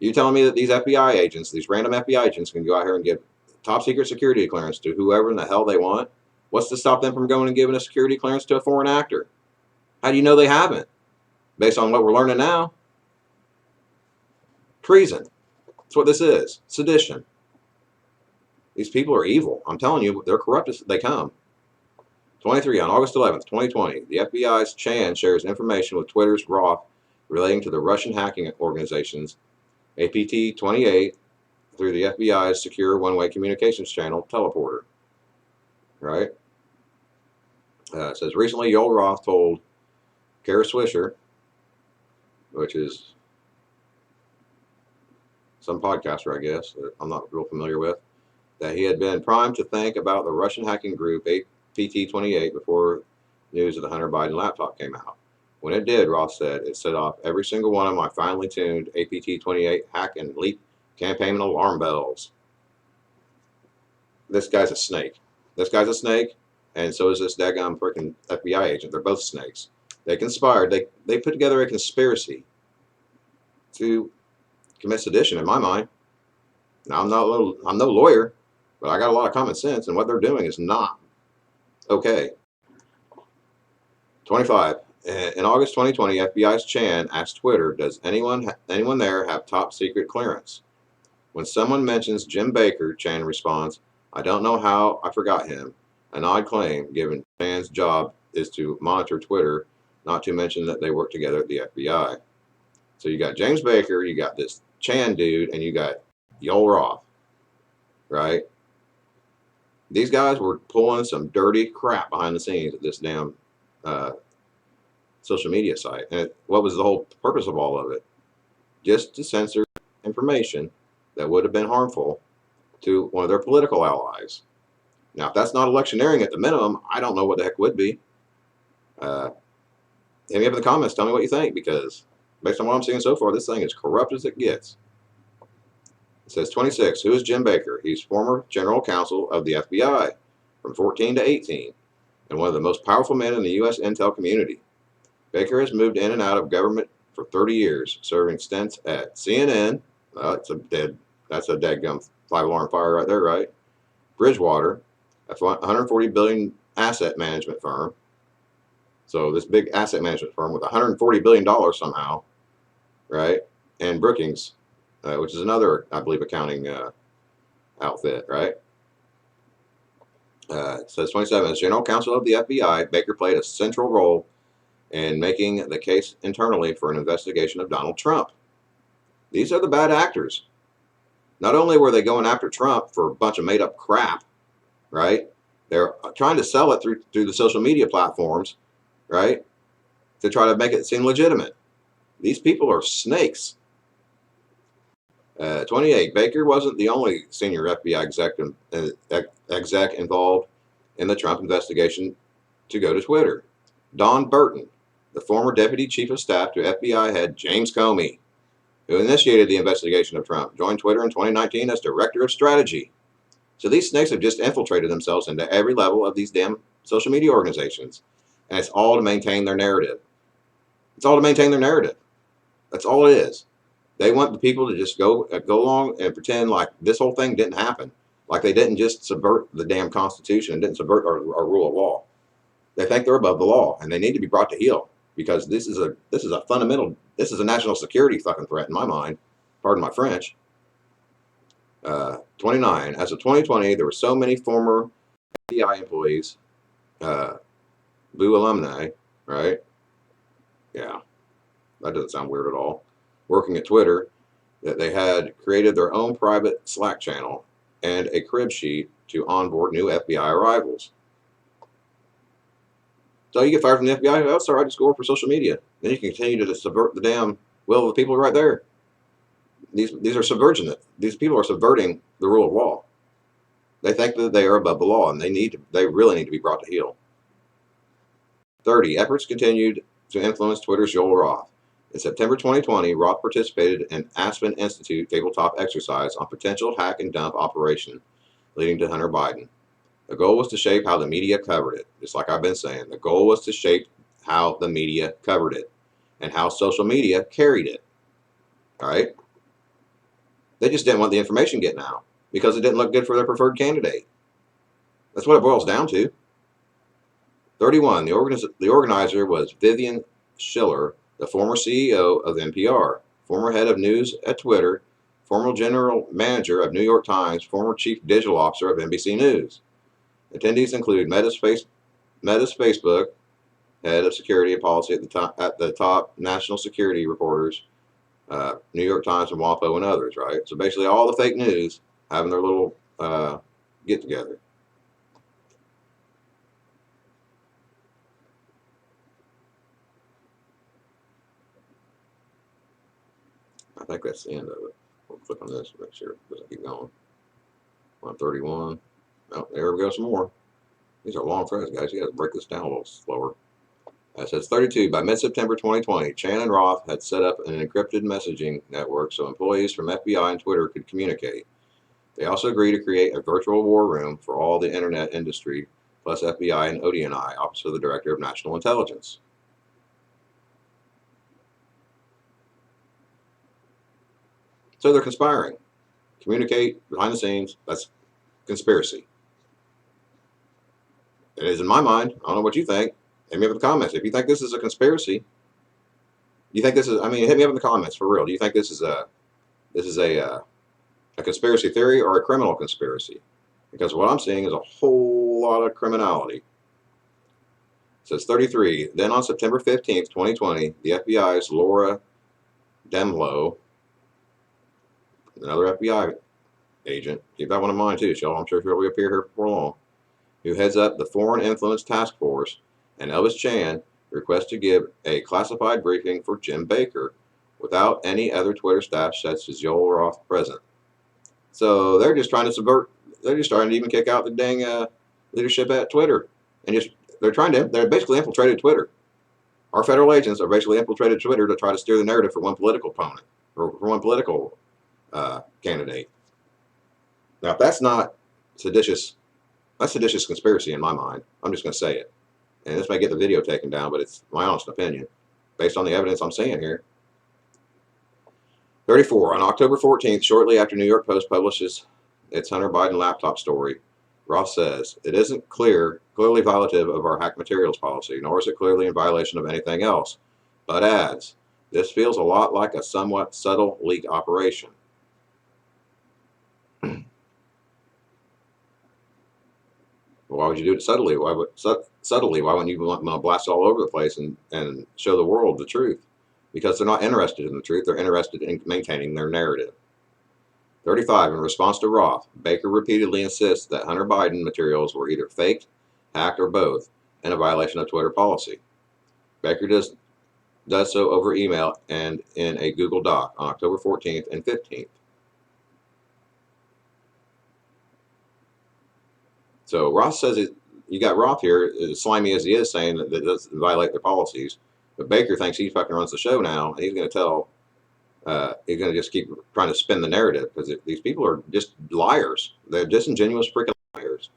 You telling me that these FBI agents, these random FBI agents, can go out here and give top secret security clearance to whoever in the hell they want? What's to stop them from going and giving a security clearance to a foreign actor? How do you know they haven't? Based on what we're learning now? Treason. That's what this is. Sedition. These people are evil. I'm telling you, they're corrupt as they come. 23, on August 11th, 2020, the FBI's Chan shares information with Twitter's Roth relating to the Russian hacking organizations APT-28 through the FBI's secure one-way communications channel, Teleporter. Right? It says, recently Yoel Roth told Kara Swisher, which is some podcaster, I guess, that I'm not real familiar with, that he had been primed to think about the Russian hacking group APT-28 before news of the Hunter Biden laptop came out. When it did, Roth said, it set off every single one of my finely tuned APT-28 hack and leak campaign alarm bells. This guy's a snake. This guy's a snake, and so is this daggone freaking FBI agent. They're both snakes. They conspired. They put together a conspiracy to commit sedition, in my mind. Now, I'm no lawyer, but I got a lot of common sense, and what they're doing is not okay. 25. In August 2020, FBI's Chan asked Twitter, does anyone there have top secret clearance? When someone mentions Jim Baker, Chan responds, I don't know how I forgot him. An odd claim, given Chan's job is to monitor Twitter, not to mention that they work together at the FBI. So you got James Baker, you got this Chan dude, and you got Yoel Roth, right? These guys were pulling some dirty crap behind the scenes at this damn social media site. And what was the whole purpose of all of it? Just to censor information that would have been harmful to one of their political allies. Now, if that's not electioneering at the minimum, I don't know what the heck would be. Hit me up in the comments. Tell me what you think, because based on what I'm seeing so far, this thing is corrupt as it gets. It says 26. Who is Jim Baker? He's former general counsel of the FBI from 14 to 18. and one of the most powerful men in the U.S. intel community. Baker has moved in and out of government for 30 years, serving stints at CNN. That's a deadgum 5-alarm fire right there, right? Bridgewater, a $140 billion asset management firm. So this big asset management firm with $140 billion somehow, right? And Brookings, which is another, I believe, accounting outfit, right? It says 27, as general counsel of the FBI, Baker played a central role in making the case internally for an investigation of Donald Trump. These are the bad actors. Not only were they going after Trump for a bunch of made-up crap, right? They're trying to sell it through the social media platforms, right? To try to make it seem legitimate. These people are snakes. 28, Baker wasn't the only senior FBI exec involved in the Trump investigation to go to Twitter. Don Burton, the former deputy chief of staff to FBI head James Comey, who initiated the investigation of Trump, joined Twitter in 2019 as director of strategy. So these snakes have just infiltrated themselves into every level of these damn social media organizations. And it's all to maintain their narrative. It's all to maintain their narrative. That's all it is. They want the people to just go along and pretend like this whole thing didn't happen. Like they didn't just subvert the damn Constitution and didn't subvert our rule of law. They think they're above the law, and they need to be brought to heel, because this is a fundamental, this is a national security fucking threat in my mind. Pardon my French. 29. As of 2020, there were so many former FBI employees, Blue alumni, right? Yeah, that doesn't sound weird at all. Working at Twitter, that they had created their own private Slack channel and a crib sheet to onboard new FBI arrivals. So you get fired from the FBI, oh, sorry, I just go work for social media. Then you can continue to subvert the damn will of the people right there. These are subverting. These people are subverting the rule of law. They think that they are above the law, and they really need to be brought to heel. 30. Efforts continued to influence Twitter's Joel Roth. In September 2020, Roth participated in Aspen Institute tabletop exercise on potential hack and dump operation leading to Hunter Biden. The goal was to shape how the media covered it. Just like I've been saying, the goal was to shape how the media covered it and how social media carried it. All right? They just didn't want the information getting out because it didn't look good for their preferred candidate. That's what it boils down to. 31. The organizer was Vivian Schiller, the former CEO of NPR, former head of news at Twitter, former general manager of New York Times, former chief digital officer of NBC News. Attendees include Meta's Facebook, head of security and policy at the top national security reporters, New York Times and WAPO and others, right? So basically all the fake news having their little get-together. I think that's the end of it. We'll click on this to make sure it doesn't keep going. 131. Oh, there we go, some more. These are long threads, guys. You got to break this down a little slower. It says 32. By mid-September 2020, Chan and Roth had set up an encrypted messaging network so employees from FBI and Twitter could communicate. They also agreed to create a virtual war room for all the internet industry, plus FBI and ODNI, Office of the Director of National Intelligence. So they're conspiring. Communicate behind the scenes. That's conspiracy. It is in my mind. I don't know what you think. Hit me up in the comments. If you think this is a conspiracy, you think this is, I mean, hit me up in the comments for real. Do you think this is a conspiracy theory or a criminal conspiracy? Because what I'm seeing is a whole lot of criminality. It says 33. Then on September 15th, 2020, the FBI's Laura Demlow, another FBI agent, keep that one in mind too, Shell. I'm sure she'll appear here before long, who heads up the Foreign Influence Task Force, and Elvis Chan request to give a classified briefing for Jim Baker without any other Twitter staff such as Joel Roth present. So they're just trying to subvert, they're just trying to even kick out the dang leadership at Twitter. And just, they're basically infiltrated Twitter. Our federal agents are basically infiltrated Twitter to try to steer the narrative for one political opponent, or for one political candidate. Now, if that's not seditious, that's seditious conspiracy in my mind. I'm just going to say it. and this may get the video taken down, but it's my honest opinion, based on the evidence I'm seeing here. 34. On October 14th, shortly after New York Post publishes its Hunter Biden laptop story, Ross says, "It isn't clearly violative of our hack materials policy, nor is it clearly in violation of anything else," but adds, "This feels a lot like a somewhat subtle leak operation." Why would you do it subtly? Why wouldn't you want to blast it all over the place and show the world the truth? Because they're not interested in the truth. They're interested in maintaining their narrative. 35. In response to Roth, Baker repeatedly insists that Hunter Biden materials were either faked, hacked, or both, in a violation of Twitter policy. Baker does so over email and in a Google Doc on October 14th and 15th. So Roth says you got Roth here, as slimy as he is, saying that it doesn't violate their policies. But Baker thinks he fucking runs the show now, and he's going to just keep trying to spin the narrative, because these people are just liars. They're disingenuous freaking liars.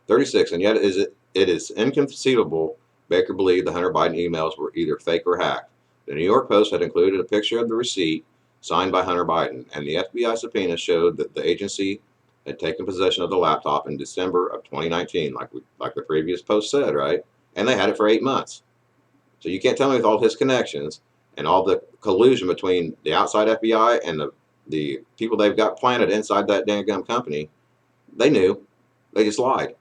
36. And yet it is inconceivable Baker believed the Hunter Biden emails were either fake or hacked. The New York Post had included a picture of the receipt signed by Hunter Biden, and the FBI subpoena showed that the agency had taken possession of the laptop in December of 2019, like the previous post said, right? And they had it for 8 months. So you can't tell me, with all his connections and all the collusion between the outside FBI and the people they've got planted inside that damn company, they knew. They just lied.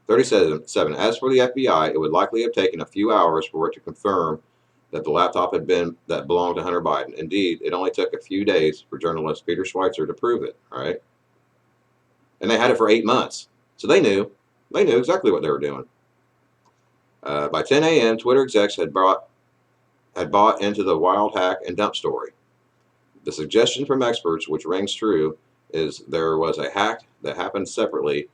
37. As for the FBI, it would likely have taken a few hours for it to confirm that the laptop that belonged to Hunter Biden. Indeed, it only took a few days for journalist Peter Schweitzer to prove it, right? And they had it for 8 months. So they knew. They knew exactly what they were doing. By 10 a.m., Twitter execs had bought into the wild hack and dump story. The suggestion from experts, which rings true, is there was a hack that happened separately,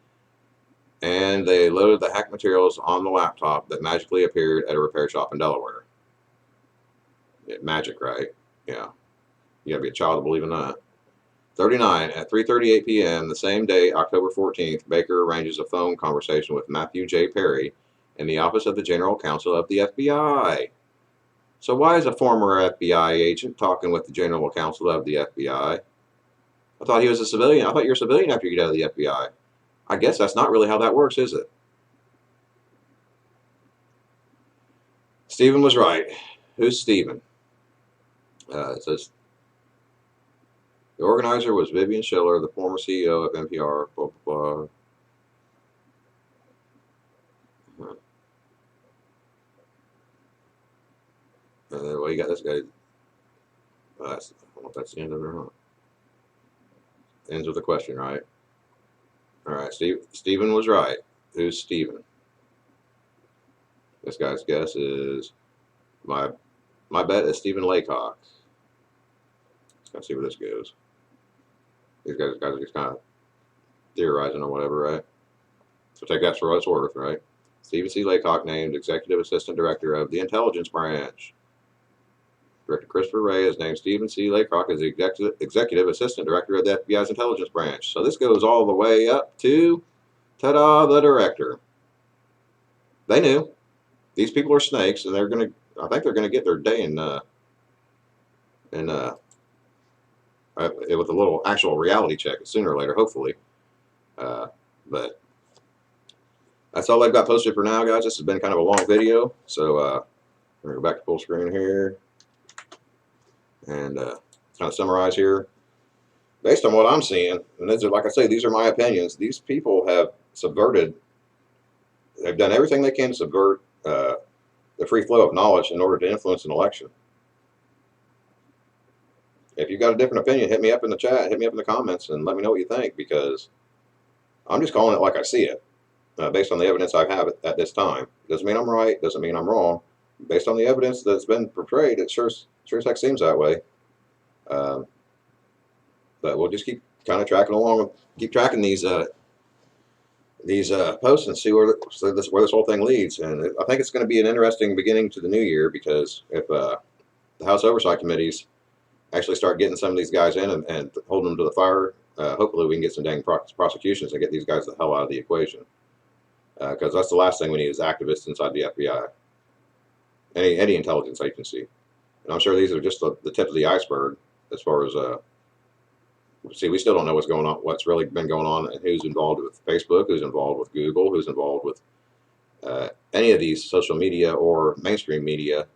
and they loaded the hack materials on the laptop that magically appeared at a repair shop in Delaware. Yeah, magic, right? Yeah. You gotta be a child to believe in that. 39. At 3:38 p.m. the same day, October 14th, Baker arranges a phone conversation with Matthew J. Perry in the office of the General Counsel of the FBI. So why is a former FBI agent talking with the General Counsel of the FBI? I thought he was a civilian. I thought you're a civilian after you get out of the FBI. I guess that's not really how that works, is it? Stephen was right. Who's Stephen? It says, the organizer was Vivian Schiller, the former CEO of NPR, blah, blah, blah. Well, you got this guy. I don't know if that's the end of it or not. Ends with a question, right? All right, Stephen was right. Who's Stephen? This guy's guess is my bet is Stephen Laycock. Let's see where this goes. These guys are just kind of theorizing or whatever, right? So take that for what it's worth, right? Stephen C. Laycock named Executive Assistant Director of the Intelligence Branch. Director Christopher Wray has named Stephen C. Laycock as the Executive Assistant Director of the FBI's Intelligence Branch. So this goes all the way up to, ta-da, the Director. They knew. These people are snakes, and I think they're gonna get their day with a little actual reality check sooner or later, hopefully. But that's all I've got posted for now, guys. This has been kind of a long video, so we're gonna go back to full screen here and kind of summarize here. Based on what I'm seeing, and these are, like I say, these are my opinions. These people have subverted. They've done everything they can to subvert the free flow of knowledge in order to influence an election. If you've got a different opinion, hit me up in the chat, hit me up in the comments, and let me know what you think, because I'm just calling it like I see it, based on the evidence I have at this time. Doesn't mean I'm right, doesn't mean I'm wrong. Based on the evidence that's been portrayed, it sure as heck seems that way. But we'll just keep kind of tracking along, keep tracking these posts and see where this whole thing leads. And I think it's going to be an interesting beginning to the new year, because if the House Oversight Committees actually start getting some of these guys in and holding them to the fire, hopefully we can get some dang prosecutions and get these guys the hell out of the equation. because that's the last thing we need is activists inside the FBI, any intelligence agency. And I'm sure these are just the tip of the iceberg as far as see, we still don't know what's going on, what's really been going on, and who's involved with Facebook, who's involved with Google, who's involved with any of these social media or mainstream media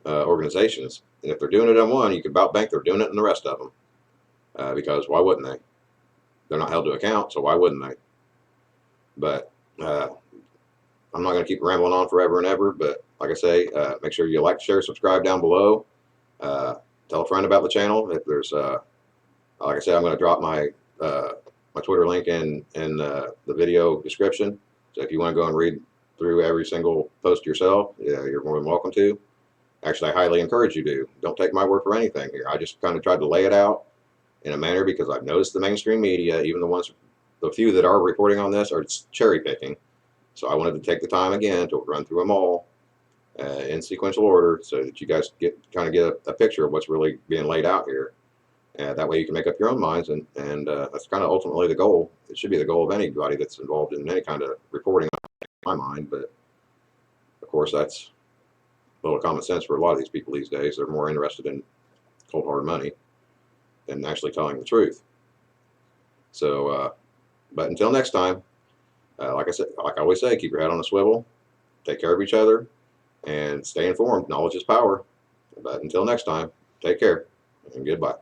organizations. And if they're doing it in one, you can about bank they're doing it in the rest of them. Because why wouldn't they? They're not held to account, so why wouldn't they? But I'm not going to keep rambling on forever and ever, but like I say, make sure you like, share, subscribe down below. Tell a friend about the channel. If there's, like I said, I'm going to drop my my Twitter link in the video description. So if you want to go and read through every single post yourself, yeah, you're more than welcome to. Actually, I highly encourage you to. Don't take my word for anything here. I just kind of tried to lay it out in a manner because I've noticed the mainstream media, even the few that are reporting on this, are cherry picking. So I wanted to take the time again to run through them all in sequential order so that you guys kind of get a picture of what's really being laid out here. That way you can make up your own minds, and that's kind of ultimately the goal. It should be the goal of anybody that's involved in any kind of reporting, in my mind. But of course, that's a little common sense for a lot of these people these days. They're more interested in cold hard money than actually telling the truth. So, but until next time, like I said, like I always say, keep your head on a swivel, take care of each other, and stay informed. Knowledge is power. But until next time, take care and goodbye.